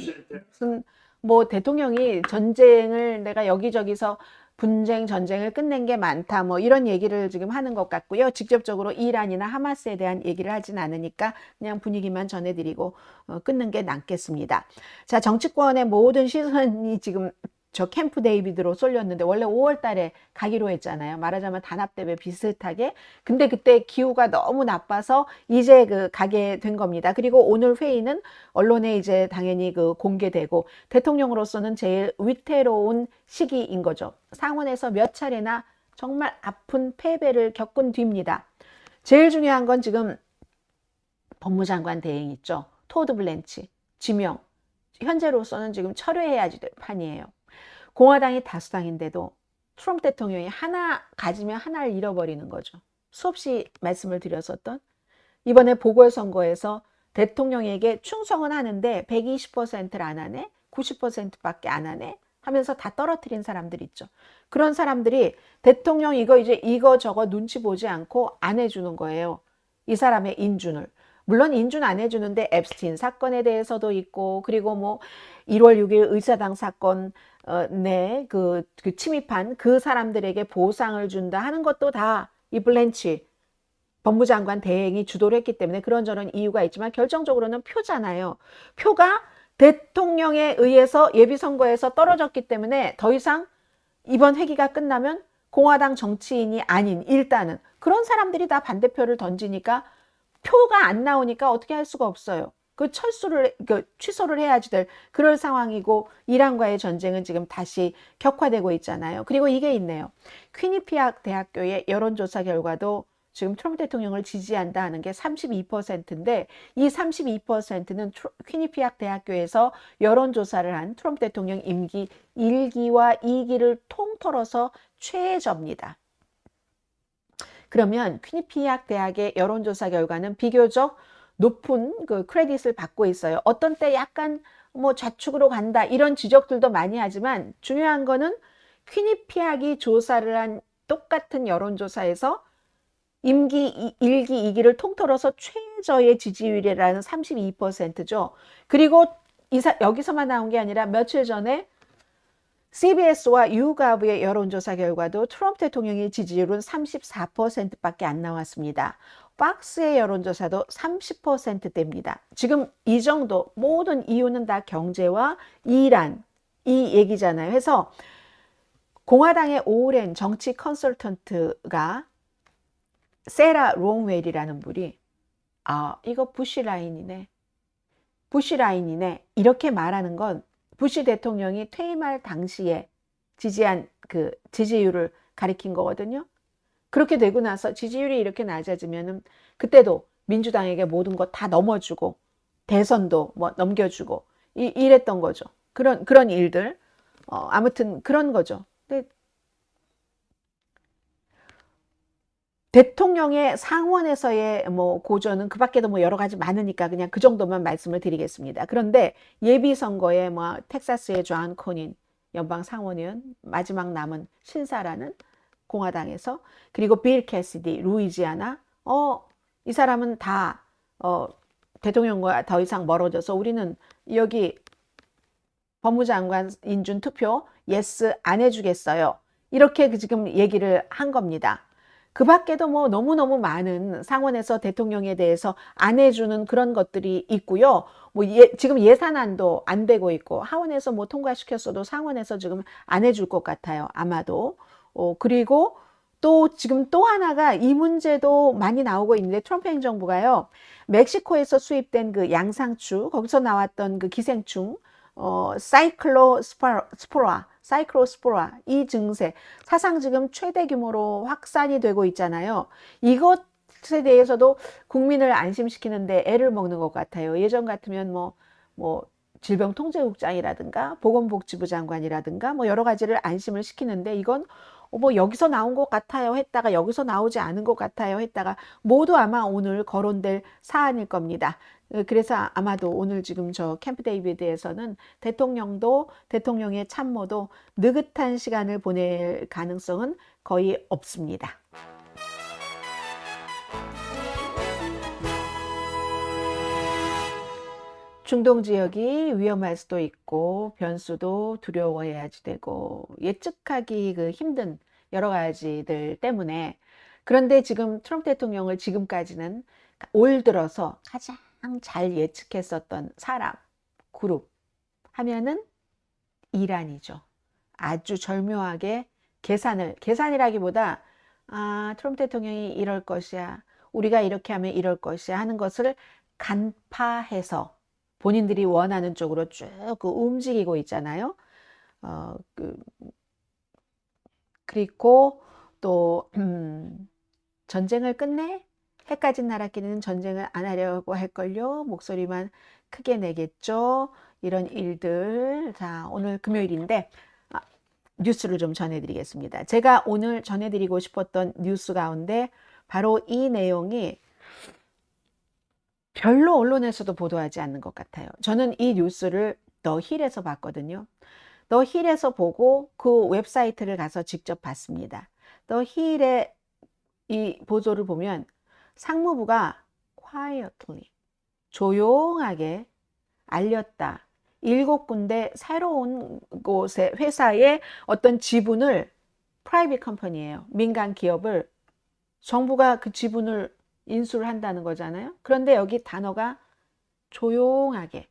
무슨 뭐 대통령이 전쟁을 내가 여기저기서 분쟁, 전쟁을 끝낸 게 많다 뭐 이런 얘기를 지금 하는 것 같고요. 직접적으로 이란이나 하마스에 대한 얘기를 하진 않으니까 그냥 분위기만 전해드리고 끊는 게 낫겠습니다. 자, 정치권의 모든 시선이 지금 저 캠프 데이비드로 쏠렸는데 원래 5월 달에 가기로 했잖아요. 말하자면 단합대회 비슷하게. 근데 그때 기후가 너무 나빠서 이제 가게 된 겁니다. 그리고 오늘 회의는 언론에 이제 당연히 공개되고 대통령으로서는 제일 위태로운 시기인 거죠. 상원에서 몇 차례나 정말 아픈 패배를 겪은 뒤입니다. 제일 중요한 건 지금 법무장관 대행 있죠. 토드 블랜치 지명. 현재로서는 지금 철회해야지 될 판이에요. 공화당이 다수당인데도 트럼프 대통령이 하나 가지면 하나를 잃어버리는 거죠. 수없이 말씀을 드렸었던 이번에 보궐선거에서 대통령에게 충성은 하는데 120%를 안 하네, 90%밖에 안 하네 하면서 다 떨어뜨린 사람들 있죠. 그런 사람들이 대통령 이거 저거 눈치 보지 않고 안 해주는 거예요. 이 사람의 인준을. 물론 인준 안 해주는데 앱스틴 사건에 대해서도 있고, 그리고 뭐 1월 6일 의사당 사건 그 침입한 그 사람들에게 보상을 준다 하는 것도 다 이 블랜치 법무장관 대행이 주도를 했기 때문에 그런저런 이유가 있지만 결정적으로는 표잖아요. 표가 대통령에 의해서 예비선거에서 떨어졌기 때문에 더 이상 이번 회기가 끝나면 공화당 정치인이 아닌 일단은 그런 사람들이 다 반대표를 던지니까 표가 안 나오니까 어떻게 할 수가 없어요. 취소를 해야지 될 그럴 상황이고 이란과의 전쟁은 지금 다시 격화되고 있잖아요. 그리고 이게 있네요. 퀴니피악 대학교의 여론조사 결과도 지금 트럼프 대통령을 지지한다 하는 게 32%인데 이 32%는 퀴니피악 대학교에서 여론조사를 한 트럼프 대통령 임기 1기와 2기를 통틀어서 최저입니다. 그러면 퀴니피악 대학의 여론조사 결과는 비교적 높은 크레딧을 받고 있어요. 어떤 때 약간 뭐 좌측으로 간다 이런 지적들도 많이 하지만 중요한 거는 퀴니피악이 조사를 한 똑같은 여론조사에서 임기 1기, 2기를 통틀어서 최저의 지지율이라는 32%죠. 그리고 여기서만 나온 게 아니라 며칠 전에 CBS와 유가브의 여론조사 결과도 트럼프 대통령의 지지율은 34%밖에 안 나왔습니다. 박스의 여론조사도 30%대입니다. 지금 이 정도 모든 이유는 다 경제와 이란 이 얘기잖아요. 해서 공화당의 오랜 정치 컨설턴트가 세라 롱웰이라는 분이 이거 부시 라인이네 이렇게 말하는 건 부시 대통령이 퇴임할 당시에 지지한 지지율을 가리킨 거거든요. 그렇게 되고 나서 지지율이 이렇게 낮아지면은 그때도 민주당에게 모든 거 다 넘어주고 대선도 뭐 넘겨주고 이랬던 거죠. 그런 일들. 아무튼 그런 거죠. 근데 대통령의 상원에서의 뭐 고전은 그 밖에도 뭐 여러 가지 많으니까 그냥 그 정도만 말씀을 드리겠습니다. 그런데 예비 선거에 뭐 텍사스의 존 코닌 연방 상원의원 마지막 남은 신사라는 공화당에서, 그리고 빌 캐시디 루이지아나, 이 사람은 다 대통령과 더 이상 멀어져서 우리는 여기 법무장관 인준 투표 예스 안 해주겠어요. 이렇게 지금 얘기를 한 겁니다. 그 밖에도 뭐 너무너무 많은 상원에서 대통령에 대해서 안 해주는 그런 것들이 있고요. 뭐 지금 예산안도 안 되고 있고, 하원에서 뭐 통과시켰어도 상원에서 지금 안 해줄 것 같아요. 아마도. 그리고 또 지금 또 하나가 이 문제도 많이 나오고 있는데, 트럼프 행정부가요, 멕시코에서 수입된 그 양상추, 거기서 나왔던 그 기생충, 사이클로스포라 이 증세, 사상 지금 최대 규모로 확산이 되고 있잖아요. 이것에 대해서도 국민을 안심시키는데 애를 먹는 것 같아요. 예전 같으면 뭐 질병통제국장이라든가 보건복지부 장관이라든가 뭐 여러 가지를 안심을 시키는데, 이건 뭐 여기서 나온 것 같아요 했다가 여기서 나오지 않은 것 같아요 했다가 모두 아마 오늘 거론될 사안일 겁니다. 그래서 아마도 오늘 지금 저 캠프 데이비드에서는 대통령도 대통령의 참모도 느긋한 시간을 보낼 가능성은 거의 없습니다. 중동 지역이 위험할 수도 있고 변수도 두려워해야지 되고 예측하기 힘든 여러 가지들 때문에, 그런데 지금 트럼프 대통령을 지금까지는 올 들어서 가장 잘 예측했었던 사람 그룹 하면은 이란이죠. 아주 절묘하게 계산이라기보다 트럼프 대통령이 이럴 것이야, 우리가 이렇게 하면 이럴 것이야 하는 것을 간파해서 본인들이 원하는 쪽으로 쭉 움직이고 있잖아요. 그리고 또 전쟁을 끝내? 해 까진 나라끼리는 전쟁을 안 하려고 할걸요. 목소리만 크게 내겠죠. 이런 일들. 자, 오늘 금요일인데 뉴스를 좀 전해드리겠습니다. 제가 오늘 전해드리고 싶었던 뉴스 가운데 바로 이 내용이 별로 언론에서도 보도하지 않는 것 같아요. 저는 이 뉴스를 더 힐에서 봤거든요. 더 힐에서 보고 그 웹사이트를 가서 직접 봤습니다. 더 힐의 이 보도를 보면 상무부가 quietly, 조용하게 알렸다. 7군데 새로운 곳의 회사의 어떤 지분을, 프라이빗 컴퍼니예요. 민간 기업을 정부가 그 지분을 인수를 한다는 거잖아요. 그런데 여기 단어가 조용하게.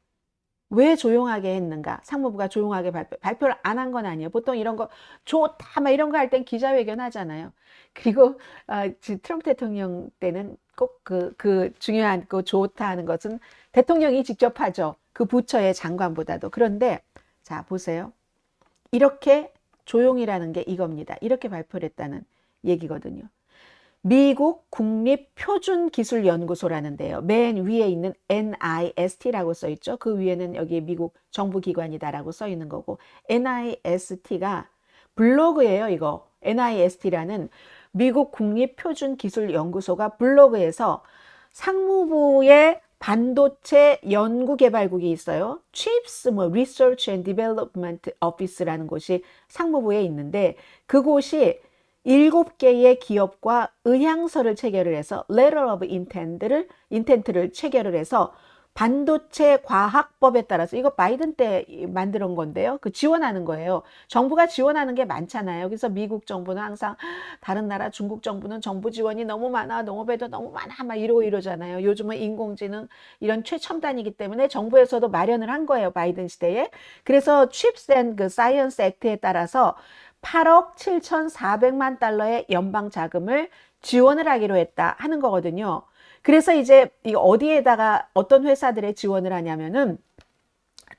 왜 조용하게 했는가? 상무부가 조용하게 발표를 안 한 건 아니에요. 보통 이런 거 좋다 막 이런 거 할 땐 기자회견 하잖아요. 그리고 트럼프 대통령 때는 꼭 그 중요한 그 좋다 하는 것은 대통령이 직접 하죠. 그 부처의 장관보다도. 그런데 자 보세요. 이렇게 조용이라는 게 이겁니다. 이렇게 발표를 했다는 얘기거든요. 미국 국립표준기술연구소라는 데요. 맨 위에 있는 NIST라고 써 있죠. 그 위에는 여기 미국 정부기관이다라고 써 있는 거고, NIST가 블로그예요. 이거 NIST라는 미국 국립표준기술연구소가 블로그에서 상무부의 반도체 연구개발국이 있어요. CHIPS Research and Development Office라는 곳이 상무부에 있는데, 그곳이 7개의 기업과 의향서를 체결을 해서 Letter of Intent를 체결을 해서 반도체 과학법에 따라서, 이거 바이든 때 만들어 건데요. 그 지원하는 거예요. 정부가 지원하는 게 많잖아요. 그래서 미국 정부는 항상 다른 나라 중국 정부는 정부 지원이 너무 많아, 농업에도 너무 많아 막 이러잖아요. 요즘은 인공지능 이런 최첨단이기 때문에 정부에서도 마련을 한 거예요. 바이든 시대에. 그래서 CHIPS and Science Act에 따라서 8억 7,400만 달러의 연방 자금을 지원을 하기로 했다 하는 거거든요. 그래서 이제 이 어디에다가 어떤 회사들의 지원을 하냐면은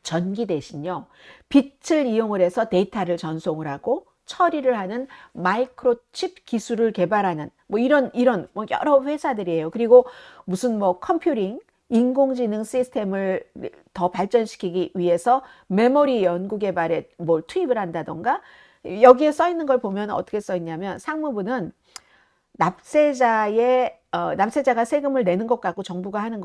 전기 대신요, 빛을 이용을 해서 데이터를 전송을 하고 처리를 하는 마이크로칩 기술을 개발하는 뭐 이런 뭐 여러 회사들이에요. 그리고 무슨 뭐 컴퓨팅 인공지능 시스템을 더 발전시키기 위해서 메모리 연구 개발에 뭘 투입을 한다던가, 여기에 써 있는 걸 보면 어떻게 써 있냐면 상무부는 납세자가 세금을 내는 것 갖고 정부가 하는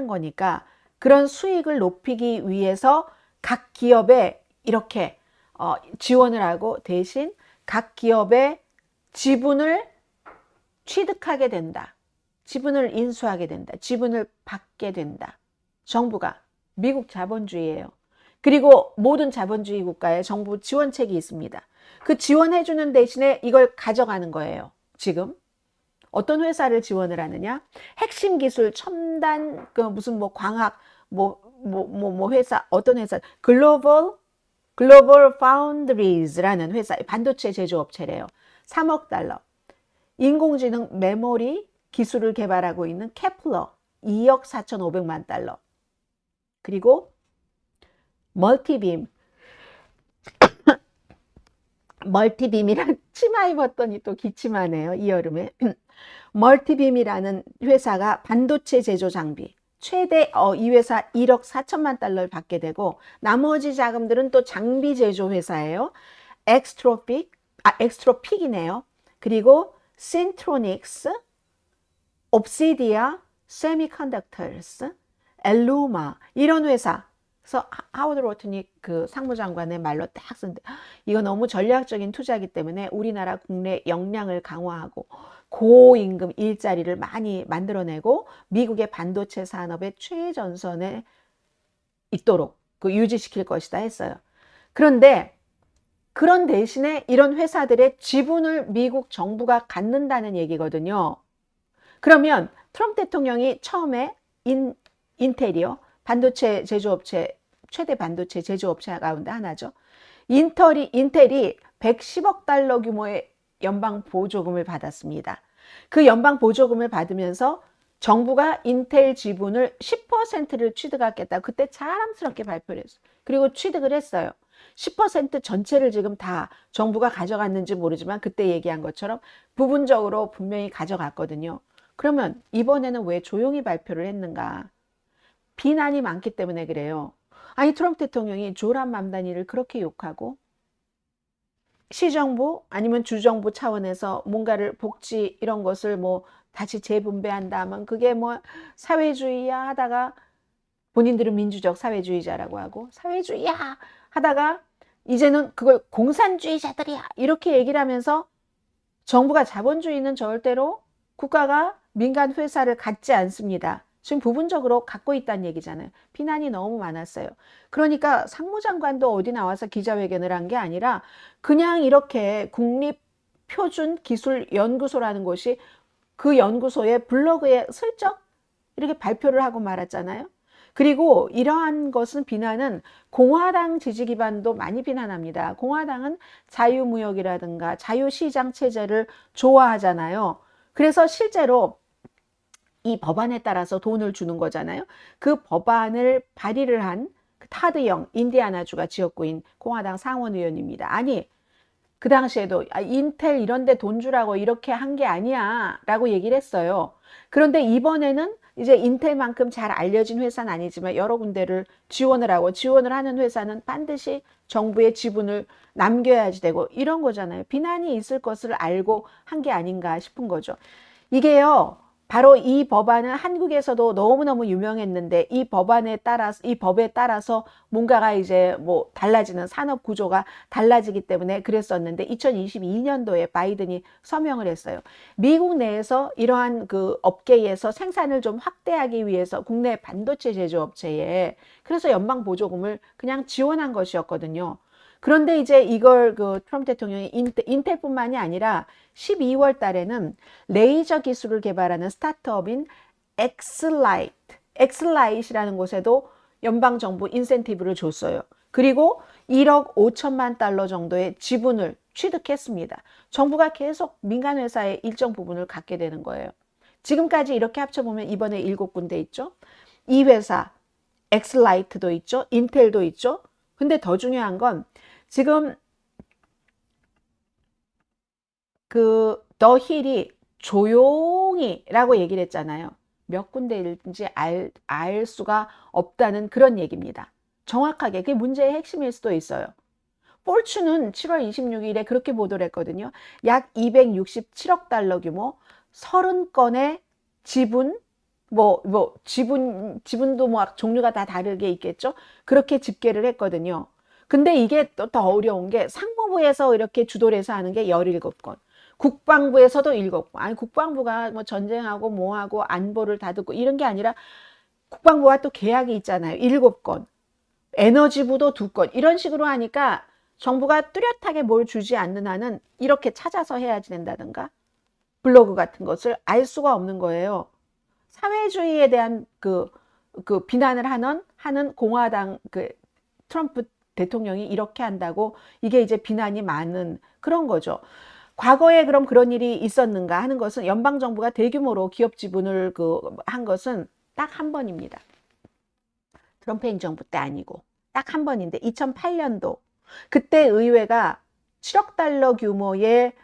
거니까 그런 수익을 높이기 위해서 각 기업에 이렇게 지원을 하고 대신 각 기업의 지분을 취득하게 된다. 지분을 인수하게 된다. 지분을 받게 된다. 정부가. 미국 자본주의예요. 그리고 모든 자본주의 국가에 정부 지원책이 있습니다. 그 지원해주는 대신에 이걸 가져가는 거예요. 지금 어떤 회사를 지원을 하느냐? 핵심 기술, 첨단 무슨 광학 회사, 어떤 회사? 글로벌 파운드리즈라는 회사, 반도체 제조업체래요. 3억 달러. 인공지능 메모리 기술을 개발하고 있는 케플러 2억 4,500만 달러. 그리고 멀티빔이란 치마 입었더니 또 기침하네요. 이 여름에. 멀티빔이라는 회사가 반도체 제조 장비 최대 이 회사 1억 4천만 달러를 받게 되고 나머지 자금들은 또 장비 제조 회사예요. 엑스트로픽이네요. 그리고 신트로닉스, 옵시디아, 세미컨덕터스, 엘루마 이런 회사. 그래서 하워드 로튼이 그 상무장관의 말로 딱 쓴데 이거 너무 전략적인 투자이기 때문에 우리나라 국내 역량을 강화하고 고임금 일자리를 많이 만들어내고 미국의 반도체 산업의 최전선에 있도록 유지시킬 것이다 했어요. 그런데 그런 대신에 이런 회사들의 지분을 미국 정부가 갖는다는 얘기거든요. 그러면 트럼프 대통령이 처음에 인텔이요. 반도체 제조업체, 최대 반도체 제조업체 가운데 하나죠. 인텔이 110억 달러 규모의 연방 보조금을 받았습니다. 그 연방 보조금을 받으면서 정부가 인텔 지분을 10%를 취득하겠다. 그때 자랑스럽게 발표를 했어요. 그리고 취득을 했어요. 10% 전체를 지금 다 정부가 가져갔는지 모르지만 그때 얘기한 것처럼 부분적으로 분명히 가져갔거든요. 그러면 이번에는 왜 조용히 발표를 했는가? 비난이 많기 때문에 그래요. 아니 트럼프 대통령이 조란 맘다니를 그렇게 욕하고 시정부 아니면 주정부 차원에서 뭔가를 복지 이런 것을 다시 재분배한다 하면 그게 사회주의야 하다가 본인들은 민주적 사회주의자라고 하고 사회주의야 하다가 이제는 그걸 공산주의자들이야 이렇게 얘기를 하면서 정부가 자본주의는 절대로 국가가 민간 회사를 갖지 않습니다. 지금 부분적으로 갖고 있다는 얘기잖아요. 비난이 너무 많았어요. 그러니까 상무장관도 어디 나와서 기자회견을 한 게 아니라 그냥 이렇게 국립표준기술연구소라는 곳이 그 연구소의 블로그에 슬쩍 이렇게 발표를 하고 말았잖아요. 그리고 이러한 것은 비난은 공화당 지지 기반도 많이 비난합니다. 공화당은 자유무역이라든가 자유시장 체제를 좋아하잖아요. 그래서 실제로 이 법안에 따라서 돈을 주는 거잖아요. 그 법안을 발의를 한 타드 영 인디아나주가 지역구인 공화당 상원의원입니다. 아니 그 당시에도 인텔 이런 데 돈 주라고 이렇게 한 게 아니야 라고 얘기를 했어요. 그런데 이번에는 이제 인텔만큼 잘 알려진 회사는 아니지만 여러 군데를 지원을 하는 회사는 반드시 정부의 지분을 남겨야지 되고 이런 거잖아요. 비난이 있을 것을 알고 한 게 아닌가 싶은 거죠. 이게요. 바로 이 법안은 한국에서도 너무너무 유명했는데 이 법에 따라서 뭔가가 이제 달라지는 산업 구조가 달라지기 때문에 그랬었는데 2022년도에 바이든이 서명을 했어요. 미국 내에서 이러한 그 업계에서 생산을 좀 확대하기 위해서 국내 반도체 제조업체에 그래서 연방 보조금을 그냥 지원한 것이었거든요. 그런데 이제 이걸 그 트럼프 대통령이 인텔뿐만이 아니라 12월 달에는 레이저 기술을 개발하는 스타트업인 엑슬라이트이라는 곳에도 연방정부 인센티브를 줬어요. 그리고 1억 5천만 달러 정도의 지분을 취득했습니다. 정부가 계속 민간 회사의 일정 부분을 갖게 되는 거예요. 지금까지 이렇게 합쳐보면 이번에 7군데 있죠. 이 회사 엑슬라이트도 있죠. 인텔도 있죠. 근데 더 중요한 건 지금 더 힐이 조용히 라고 얘기를 했잖아요. 몇 군데일지 알 수가 없다는 그런 얘기입니다. 정확하게 그게 문제의 핵심일 수도 있어요. 폴추는 7월 26일에 그렇게 보도를 했거든요. 약 267억 달러 규모 30건의 지분, 지분도 뭐 종류가 다 다르게 있겠죠. 그렇게 집계를 했거든요. 근데 이게 또 더 어려운 게 상무부에서 이렇게 주도를 해서 하는 게 17건. 국방부에서도 7건. 아니, 국방부가 뭐 전쟁하고 뭐하고 안보를 다듬고 이런 게 아니라 국방부와 또 계약이 있잖아요. 7건. 에너지부도 2건. 이런 식으로 하니까 정부가 뚜렷하게 뭘 주지 않는 한은 이렇게 찾아서 해야지 된다든가 블로그 같은 것을 알 수가 없는 거예요. 사회주의에 대한 그 비난을 하는 공화당 트럼프 대통령이 이렇게 한다고 이게 이제 비난이 많은 그런 거죠. 과거에 그럼 그런 일이 있었는가 하는 것은 연방정부가 대규모로 기업 지분을 한 것은 딱 한 번입니다. 트럼프 행정부 때 아니고 딱 한 번인데 2008년도 그때 의회가 7억 달러 규모의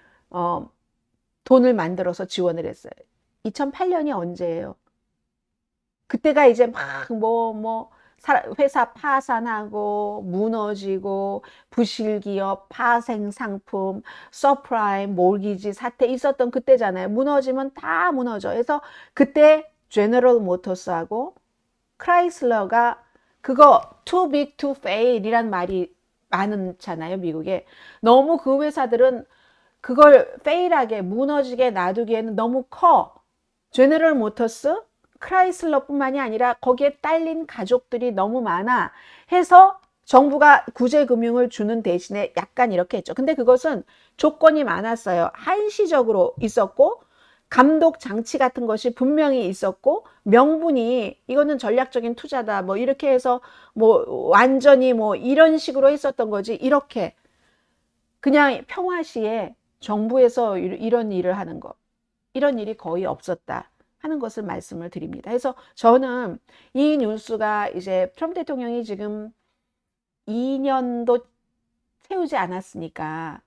돈을 만들어서 지원을 했어요. 2008년이 언제예요? 그때가 이제 막 회사 파산하고 무너지고 부실기업, 파생상품, 서프라임, 몰기지 사태 있었던 그때잖아요. 무너지면 다 무너져. 그래서 그때 제너럴 모터스하고 크라이슬러가 그거 too big to fail 이란 말이 많잖아요. 미국에. 너무 그 회사들은 그걸 fail하게 무너지게 놔두기에는 너무 커. 제너럴 모터스, 크라이슬러뿐만이 아니라 거기에 딸린 가족들이 너무 많아 해서 정부가 구제금융을 주는 대신에 약간 이렇게 했죠. 근데 그것은 조건이 많았어요. 한시적으로 있었고 감독 장치 같은 것이 분명히 있었고 명분이 이거는 전략적인 투자다 뭐 이렇게 해서 뭐 완전히 뭐 이런 식으로 했었던 거지 이렇게 그냥 평화시에 정부에서 이런 일을 하는 거 이런 일이 거의 없었다 하는 것을 말씀을 드립니다. 그래서 저는 이 뉴스가 이제 트럼프 대통령이 지금 2년도 채우지 않았으니까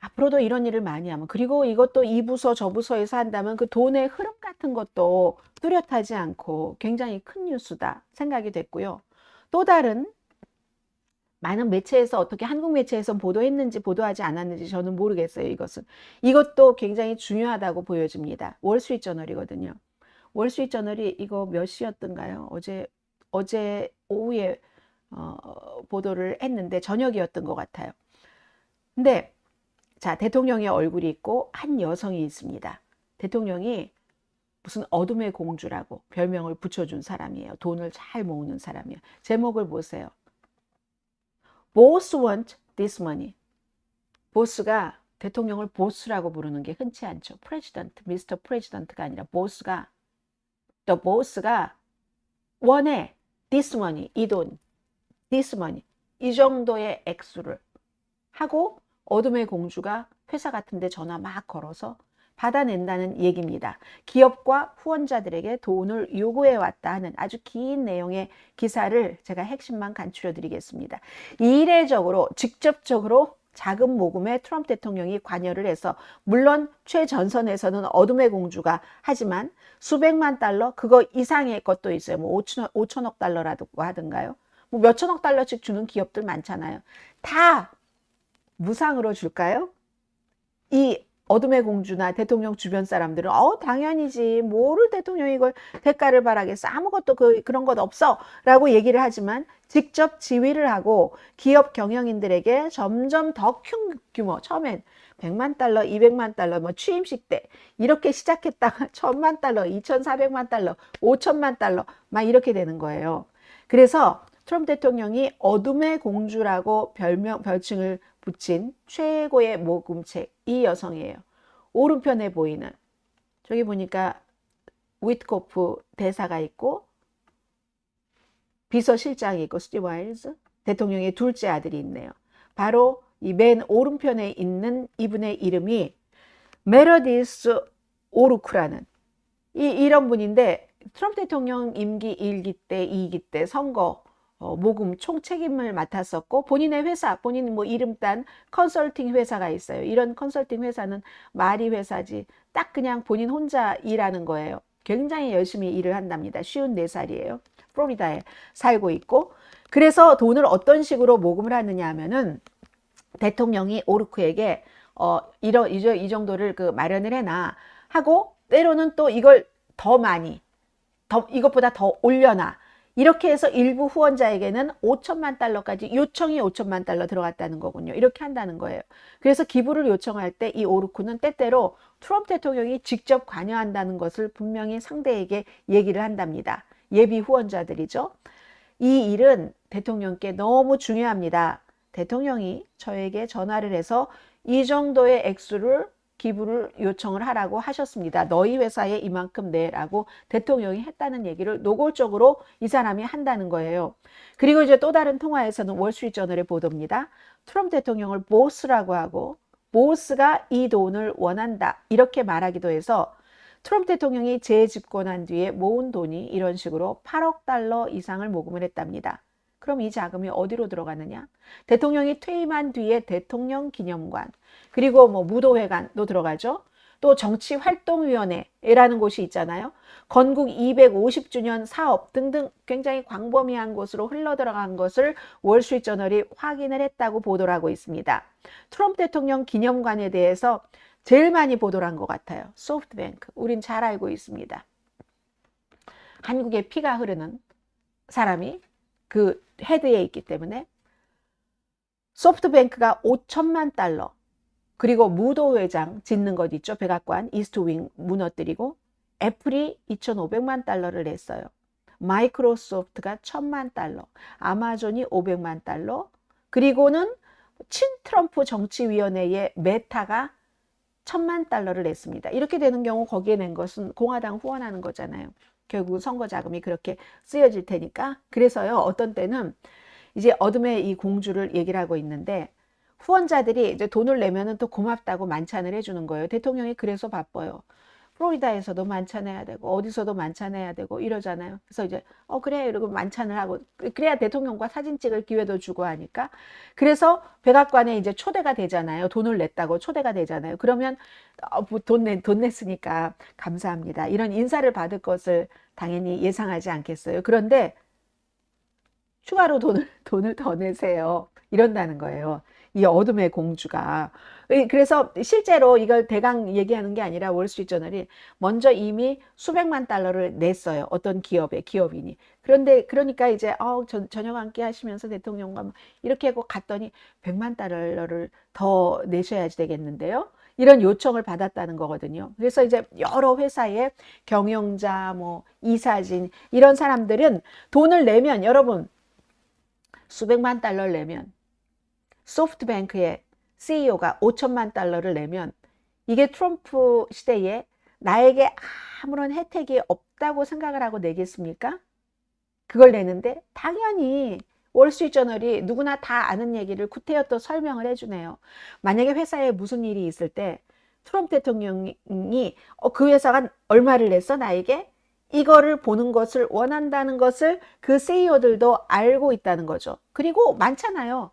앞으로도 이런 일을 많이 하면 그리고 이것도 이 부서 저 부서에서 한다면 그 돈의 흐름 같은 것도 뚜렷하지 않고 굉장히 큰 뉴스다 생각이 됐고요. 또 다른 많은 매체에서 어떻게 한국 매체에서 보도했는지 보도하지 않았는지 저는 모르겠어요. 이것도 굉장히 중요하다고 보여집니다. 월스트리트저널이거든요. 월스트리트저널이 이거 몇 시였던가요? 어제 오후에 보도를 했는데 저녁이었던 것 같아요. 근데 자, 대통령의 얼굴이 있고 한 여성이 있습니다. 대통령이 무슨 어둠의 공주라고 별명을 붙여준 사람이에요. 돈을 잘 모으는 사람이에요. 제목을 보세요. Boss want this money. 보스가 대통령을 보스라고 부르는 게 흔치 않죠. 프레지던트, 미스터 프레지던트가 아니라 the boss가 원해 this money, 이 돈, this money, 이 정도의 액수를 하고 어둠의 공주가 회사 같은 데 전화 막 걸어서 받아낸다는 얘기입니다. 기업과 후원자들에게 돈을 요구해 왔다 하는 아주 긴 내용의 기사를 제가 핵심만 간추려 드리겠습니다. 이례적으로 직접적으로 자금 모금에 트럼프 대통령이 관여를 해서 물론 최전선에서는 어둠의 공주가 하지만 수백만 달러 그거 이상의 것도 있어요. 뭐 5천억 달러라도 하든가요. 뭐 몇천억 달러씩 주는 기업들 많잖아요. 다 무상으로 줄까요? 이 어둠의 공주나 대통령 주변 사람들은 당연히지 뭐를 대통령이 이걸 대가를 바라겠어 아무것도 그런 것 없어 라고 얘기를 하지만 직접 지휘를 하고 기업 경영인들에게 점점 더 큰 규모 처음엔 100만 달러, 200만 달러 뭐 취임식 때 이렇게 시작했다가 1000만 달러, 2400만 달러, 5000만 달러 막 이렇게 되는 거예요. 그래서 트럼프 대통령이 어둠의 공주라고 별칭을 붙인 최고의 모금책 이 여성이에요. 오른편에 보이는 저기 보니까 위트코프 대사가 있고 비서실장이 있고 스티와일즈 대통령의 둘째 아들이 있네요. 바로 이 맨 오른편에 있는 이분의 이름이 메러디스 오루크라는 이런 분인데 트럼프 대통령 임기 1기 때 2기 때 선거 모금 총책임을 맡았었고 본인의 회사, 본인 뭐 이름 딴 컨설팅 회사가 있어요. 이런 컨설팅 회사는 말이 회사지 딱 그냥 본인 혼자 일하는 거예요. 굉장히 열심히 일을 한답니다. 54살이에요. 플로리다에 살고 있고, 그래서 돈을 어떤 식으로 모금을 하느냐 하면은 대통령이 오르크에게 이 정도를 그 마련을 해놔 하고, 때로는 또 이걸 더 많이, 이것보다 더 올려놔. 이렇게 해서 일부 후원자에게는 5천만 달러까지 요청이 5천만 달러 들어갔다는 거군요. 이렇게 한다는 거예요. 그래서 기부를 요청할 때 이 오르쿠는 때때로 트럼프 대통령이 직접 관여한다는 것을 분명히 상대에게 얘기를 한답니다. 예비 후원자들이죠. 이 일은 대통령께 너무 중요합니다. 대통령이 저에게 전화를 해서 이 정도의 액수를 기부를 요청을 하라고 하셨습니다. 너희 회사에 이만큼 내라고 대통령이 했다는 얘기를 노골적으로 이 사람이 한다는 거예요. 그리고 이제 또 다른 통화에서는 월스트리트저널의 보도입니다. 트럼프 대통령을 보스라고 하고 보스가 이 돈을 원한다 이렇게 말하기도 해서 트럼프 대통령이 재집권한 뒤에 모은 돈이 이런 식으로 8억 달러 이상을 모금을 했답니다. 그럼 이 자금이 어디로 들어가느냐? 대통령이 퇴임한 뒤에 대통령 기념관, 그리고 뭐 무도회관도 들어가죠. 또 정치활동위원회라는 곳이 있잖아요. 건국 250주년 사업 등등 굉장히 광범위한 곳으로 흘러들어간 것을 월스트리트저널이 확인을 했다고 보도를 하고 있습니다. 트럼프 대통령 기념관에 대해서 제일 많이 보도를 한 것 같아요. 소프트뱅크, 우린 잘 알고 있습니다. 한국에 피가 흐르는 사람이 그 헤드에 있기 때문에 소프트뱅크가 5천만 달러, 그리고 무도회장 짓는 것 있죠. 백악관 이스트윙 무너뜨리고, 애플이 2,500만 달러를 냈어요. 마이크로소프트가 1,000만 달러, 아마존이 500만 달러, 그리고는 친트럼프 정치위원회의 메타가 1,000만 달러를 냈습니다. 이렇게 되는 경우 거기에 낸 것은 공화당 후원하는 거잖아요. 결국 선거 자금이 그렇게 쓰여질 테니까. 그래서요, 어떤 때는 이제 어둠의 이 공주를 얘기를 하고 있는데, 후원자들이 이제 돈을 내면은 또 고맙다고 만찬을 해주는 거예요. 대통령이 그래서 바빠요. 플로리다에서도 만찬해야 되고 어디서도 만찬해야 되고 이러잖아요. 그래서 이제 그래 이러고 만찬을 하고, 그래야 대통령과 사진 찍을 기회도 주고 하니까. 그래서 백악관에 이제 초대가 되잖아요. 돈을 냈다고 초대가 되잖아요. 그러면 돈 냈으니까 감사합니다, 이런 인사를 받을 것을 당연히 예상하지 않겠어요. 그런데 추가로 돈을 더 내세요, 이런다는 거예요. 이 어둠의 공주가. 그래서 실제로 이걸 대강 얘기하는 게 아니라 월스트리트저널이 먼저 이미 수백만 달러를 냈어요. 어떤 기업인이. 그러니까 이제 저녁 함께 하시면서 대통령과 이렇게 하고 갔더니 100만 달러를 더 내셔야지 되겠는데요. 이런 요청을 받았다는 거거든요. 그래서 이제 여러 회사의 경영자, 이사진, 이런 사람들은 돈을 내면, 여러분, 수백만 달러를 내면, 소프트뱅크의 CEO가 5천만 달러를 내면, 이게 트럼프 시대에 나에게 아무런 혜택이 없다고 생각을 하고 내겠습니까? 그걸 내는데 당연히 월스트리트저널이 누구나 다 아는 얘기를 구태여 또 설명을 해주네요. 만약에 회사에 무슨 일이 있을 때 트럼프 대통령이 그 회사가 얼마를 냈어 나에게? 이거를 보는 것을 원한다는 것을 그 CEO들도 알고 있다는 거죠. 그리고 많잖아요.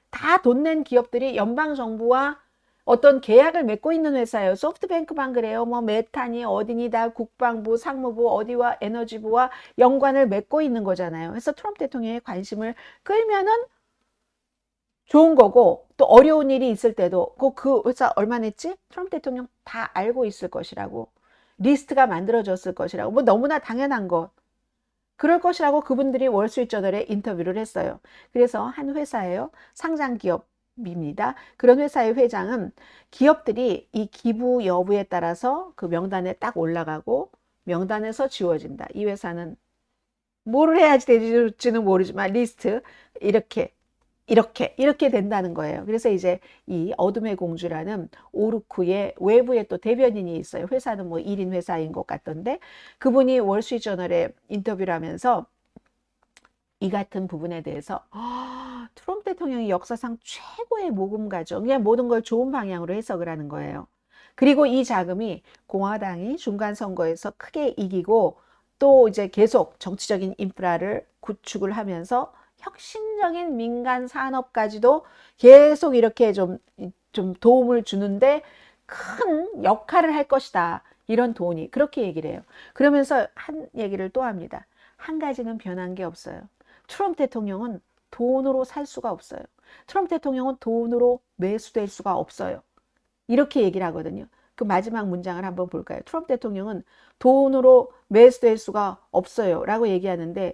다 돈 낸 기업들이 연방정부와 어떤 계약을 맺고 있는 회사예요. 소프트뱅크만 그래요. 메타니 어디니다, 국방부, 상무부, 어디와 에너지부와 연관을 맺고 있는 거잖아요. 그래서 트럼프 대통령의 관심을 끌면은 좋은 거고, 또 어려운 일이 있을 때도 그 회사 얼마 냈지? 트럼프 대통령 다 알고 있을 것이라고, 리스트가 만들어졌을 것이라고, 너무나 당연한 것. 그럴 것이라고 그분들이 월스트리트저널에 인터뷰를 했어요. 그래서 한 회사예요. 상장 기업입니다. 그런 회사의 회장은 기업들이 이 기부 여부에 따라서 그 명단에 딱 올라가고 명단에서 지워진다. 이 회사는 뭐를 해야지 될지는 모르지만 리스트 이렇게 된다는 거예요. 그래서 이제 이 어둠의 공주라는 오르쿠의 외부에 또 대변인이 있어요. 회사는 1인 회사인 것 같던데, 그분이 월스트리트저널에 인터뷰를 하면서 이 같은 부분에 대해서 트럼프 대통령이 역사상 최고의 모금가죠. 그냥 모든 걸 좋은 방향으로 해석을 하는 거예요. 그리고 이 자금이 공화당이 중간선거에서 크게 이기고 또 이제 계속 정치적인 인프라를 구축을 하면서 혁신적인 민간 산업까지도 계속 이렇게 좀 도움을 주는데 큰 역할을 할 것이다. 이런 돈이. 그렇게 얘기를 해요. 그러면서 한 얘기를 또 합니다. 한 가지는 변한 게 없어요. 트럼프 대통령은 돈으로 살 수가 없어요. 트럼프 대통령은 돈으로 매수될 수가 없어요. 이렇게 얘기를 하거든요. 그 마지막 문장을 한번 볼까요? 트럼프 대통령은 돈으로 매수될 수가 없어요. 라고 얘기하는데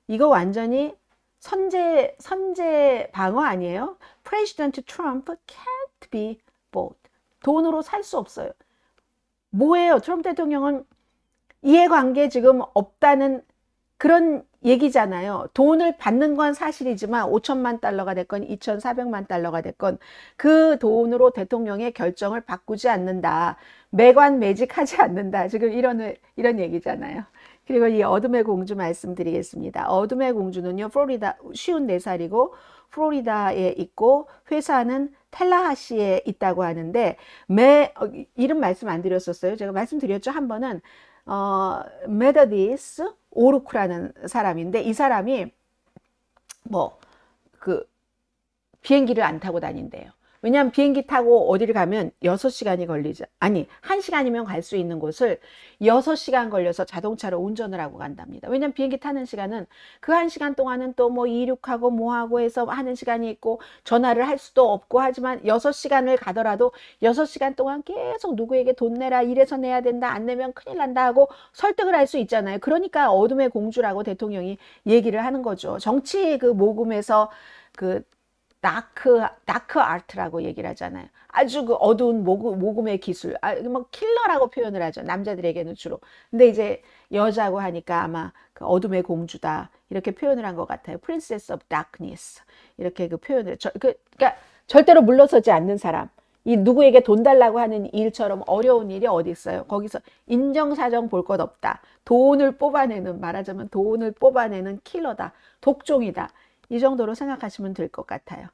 이거 완전히 선제 방어 아니에요? President Trump can't be bought. 돈으로 살 수 없어요. 뭐예요? 트럼프 대통령은 이해관계 지금 없다는 그런 얘기잖아요. 돈을 받는 건 사실이지만 5천만 달러가 됐건 2,400만 달러가 됐건 그 돈으로 대통령의 결정을 바꾸지 않는다. 매관매직하지 않는다. 지금 이런 얘기잖아요. 그리고 이 어둠의 공주 말씀드리겠습니다. 어둠의 공주는요, 플로리다 54살이고 플로리다에 있고 회사는 텔라하시에 있다고 하는데 이름 말씀 안 드렸었어요. 제가 말씀드렸죠. 한 번은 메더디스 오르크라는 사람인데 이 사람이 비행기를 안 타고 다닌대요. 왜냐하면 비행기 타고 어디를 가면 6시간이 걸리죠. 아니, 1시간이면 갈 수 있는 곳을 6시간 걸려서 자동차로 운전을 하고 간답니다. 왜냐하면 비행기 타는 시간은 그 1시간 동안은 또 이륙하고 뭐하고 해서 하는 시간이 있고 전화를 할 수도 없고 하지만 6시간을 가더라도 6시간 동안 계속 누구에게 돈 내라, 이래서 내야 된다, 안 내면 큰일 난다 하고 설득을 할 수 있잖아요. 그러니까 어둠의 공주라고 대통령이 얘기를 하는 거죠. 정치 그 모금에서 다크 아트라고 얘기를 하잖아요. 아주 그 어두운 모금의 기술, 킬러라고 표현을 하죠. 남자들에게는 주로. 근데 이제 여자고 하니까 아마 그 어둠의 공주다 이렇게 표현을 한 것 같아요. Princess of Darkness 이렇게 그 표현을. 그러니까 절대로 물러서지 않는 사람. 이 누구에게 돈 달라고 하는 일처럼 어려운 일이 어디 있어요? 거기서 인정사정 볼 것 없다. 말하자면 돈을 뽑아내는 킬러다. 독종이다. 이 정도로 생각하시면 될 것 같아요.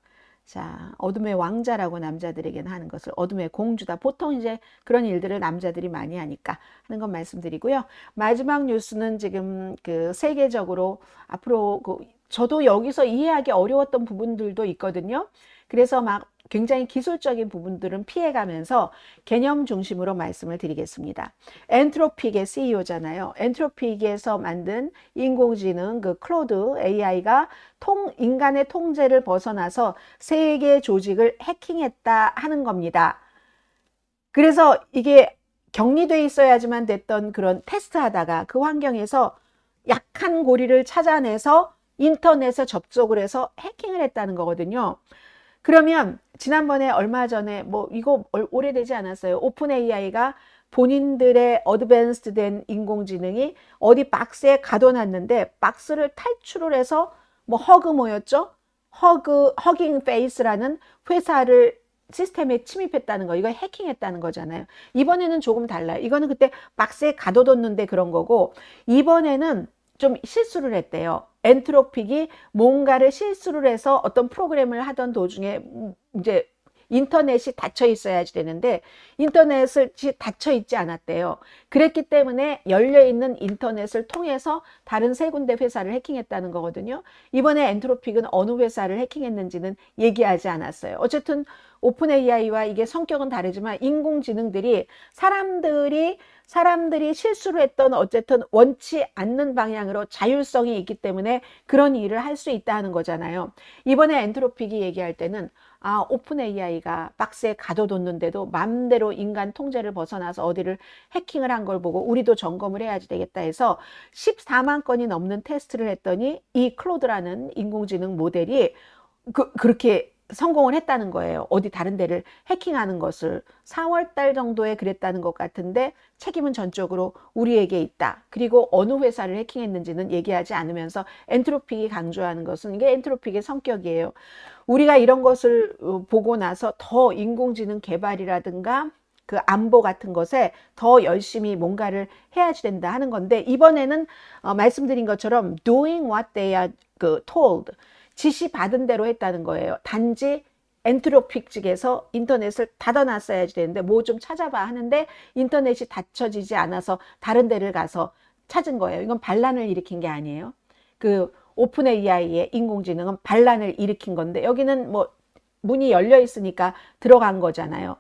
자, 어둠의 왕자라고 남자들에게는 하는 것을 어둠의 공주다. 보통 이제 그런 일들을 남자들이 많이 하니까 하는 건 말씀드리고요. 마지막 뉴스는 지금 그 세계적으로 앞으로 저도 여기서 이해하기 어려웠던 부분들도 있거든요. 그래서 굉장히 기술적인 부분들은 피해가면서 개념 중심으로 말씀을 드리겠습니다. 엔트로픽의 CEO잖아요. 엔트로픽에서 만든 인공지능 그 클로드 AI가 인간의 통제를 벗어나서 세계 조직을 해킹했다 하는 겁니다. 그래서 이게 격리돼 있어야지만 됐던 그런 테스트하다가 그 환경에서 약한 고리를 찾아내서 인터넷에 접속을 해서 해킹을 했다는 거거든요. 그러면 지난번에 얼마 전에 이거 오래되지 않았어요. 오픈 AI가 본인들의 어드밴스드 된 인공지능이 어디 박스에 가둬놨는데 박스를 탈출을 해서 뭐였죠? 허깅 페이스라는 회사를 시스템에 침입했다는 거. 이거 해킹했다는 거잖아요. 이번에는 조금 달라요. 이거는 그때 박스에 가둬뒀는데 그런 거고 이번에는 좀 실수를 했대요. 엔트로픽이 뭔가를 실수를 해서 어떤 프로그램을 하던 도중에 이제 인터넷이 닫혀 있어야지 되는데 인터넷이 닫혀 있지 않았대요. 그랬기 때문에 열려있는 인터넷을 통해서 다른 세 군데 회사를 해킹했다는 거거든요. 이번에 엔트로픽은 어느 회사를 해킹했는지는 얘기하지 않았어요. 어쨌든 오픈 AI와 이게 성격은 다르지만 인공지능들이 사람들이 실수를 했던 어쨌든 원치 않는 방향으로 자율성이 있기 때문에 그런 일을 할 수 있다는 거잖아요. 이번에 엔트로픽이 얘기할 때는 오픈 AI가 박스에 가둬뒀는데도 마음대로 인간 통제를 벗어나서 어디를 해킹을 한 걸 보고 우리도 점검을 해야지 되겠다 해서 14만 건이 넘는 테스트를 했더니 이 클로드라는 인공지능 모델이 그렇게 성공을 했다는 거예요. 어디 다른 데를 해킹하는 것을 4월 달 정도에 그랬다는 것 같은데 책임은 전적으로 우리에게 있다. 그리고 어느 회사를 해킹했는지는 얘기하지 않으면서 엔트로픽이 강조하는 것은 이게 엔트로픽의 성격이에요. 우리가 이런 것을 보고 나서 더 인공지능 개발이라든가 그 안보 같은 것에 더 열심히 뭔가를 해야지 된다 하는 건데 이번에는 말씀드린 것처럼 doing what they are told 지시받은 대로 했다는 거예요. 단지 엔트로픽 측에서 인터넷을 닫아놨어야지 되는데 뭐 좀 찾아봐 하는데 인터넷이 닫혀지지 않아서 다른 데를 가서 찾은 거예요. 이건 반란을 일으킨 게 아니에요. 그 오픈 AI의 인공지능은 반란을 일으킨 건데 여기는 문이 열려 있으니까 들어간 거잖아요.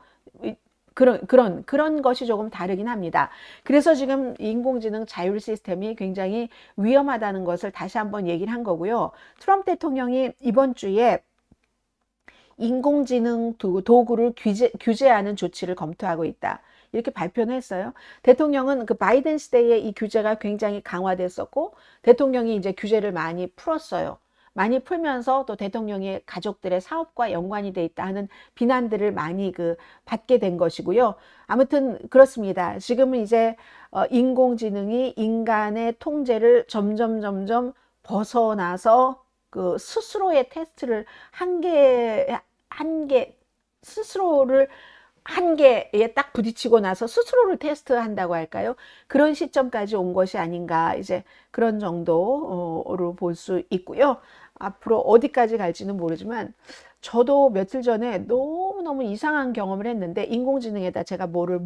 그런 것이 조금 다르긴 합니다. 그래서 지금 인공지능 자율 시스템이 굉장히 위험하다는 것을 다시 한번 얘기를 한 거고요. 트럼프 대통령이 이번 주에 인공지능 도구를 규제하는 조치를 검토하고 있다. 이렇게 발표는 했어요. 대통령은 그 바이든 시대에 이 규제가 굉장히 강화됐었고, 대통령이 이제 규제를 많이 풀었어요. 많이 풀면서 또 대통령의 가족들의 사업과 연관이 돼 있다 하는 비난들을 많이 받게 된 것이고요. 아무튼 그렇습니다. 지금은 이제 인공지능이 인간의 통제를 점점 벗어나서 그 스스로의 테스트를 스스로를 한계에 딱 부딪히고 나서 스스로를 테스트한다고 할까요? 그런 시점까지 온 것이 아닌가, 이제 그런 정도로 볼 수 있고요. 앞으로 어디까지 갈지는 모르지만, 저도 며칠 전에 너무너무 이상한 경험을 했는데, 인공지능에다 제가 뭐를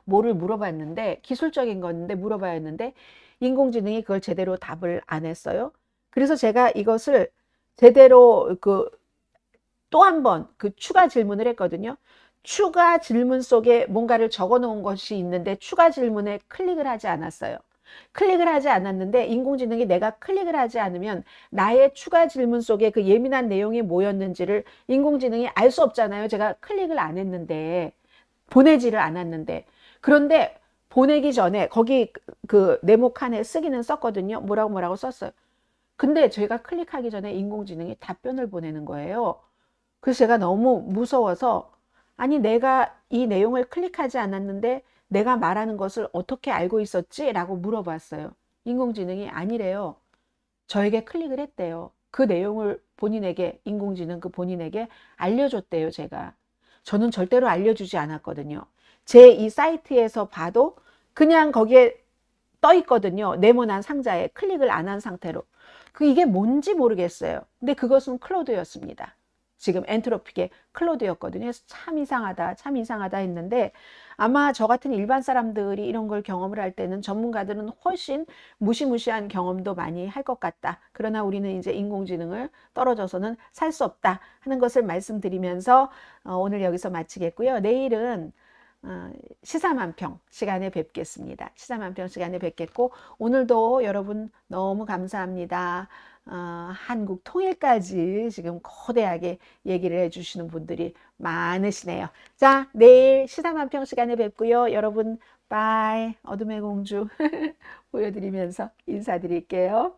물어봤는데, 기술적인 건데 물어봐야 했는데, 인공지능이 그걸 제대로 답을 안 했어요. 그래서 제가 이것을 제대로 또 한 번 추가 질문을 했거든요. 추가 질문 속에 뭔가를 적어 놓은 것이 있는데 추가 질문에 클릭을 하지 않았어요. 클릭을 하지 않았는데 인공지능이 내가 클릭을 하지 않으면 나의 추가 질문 속에 그 예민한 내용이 뭐였는지를 인공지능이 알 수 없잖아요. 제가 클릭을 안 했는데, 보내지를 않았는데. 그런데 보내기 전에 거기 그 네모 칸에 쓰기는 썼거든요. 뭐라고 썼어요. 근데 제가 클릭하기 전에 인공지능이 답변을 보내는 거예요. 그래서 제가 너무 무서워서, 아니 내가 이 내용을 클릭하지 않았는데 내가 말하는 것을 어떻게 알고 있었지? 라고 물어봤어요. 인공지능이 아니래요. 저에게 클릭을 했대요. 그 내용을 인공지능 본인에게 알려줬대요, 제가. 저는 절대로 알려주지 않았거든요. 제 이 사이트에서 봐도 그냥 거기에 떠 있거든요. 네모난 상자에 클릭을 안 한 상태로. 이게 뭔지 모르겠어요. 근데 그것은 클로드였습니다. 지금 엔트로픽의 클로드였거든요. 그래서 참 이상하다 했는데, 아마 저 같은 일반 사람들이 이런 걸 경험을 할 때는 전문가들은 훨씬 무시무시한 경험도 많이 할 것 같다. 그러나 우리는 이제 인공지능을 떨어져서는 살 수 없다 하는 것을 말씀드리면서 오늘 여기서 마치겠고요. 내일은 시사만평 시간에 뵙겠습니다. 시사만평 시간에 뵙겠고, 오늘도 여러분 너무 감사합니다. 한국 통일까지 지금 거대하게 얘기를 해주시는 분들이 많으시네요. 자, 내일 시사만평 시간에 뵙고요. 여러분, 빠이. 어둠의 공주 보여드리면서 인사드릴게요.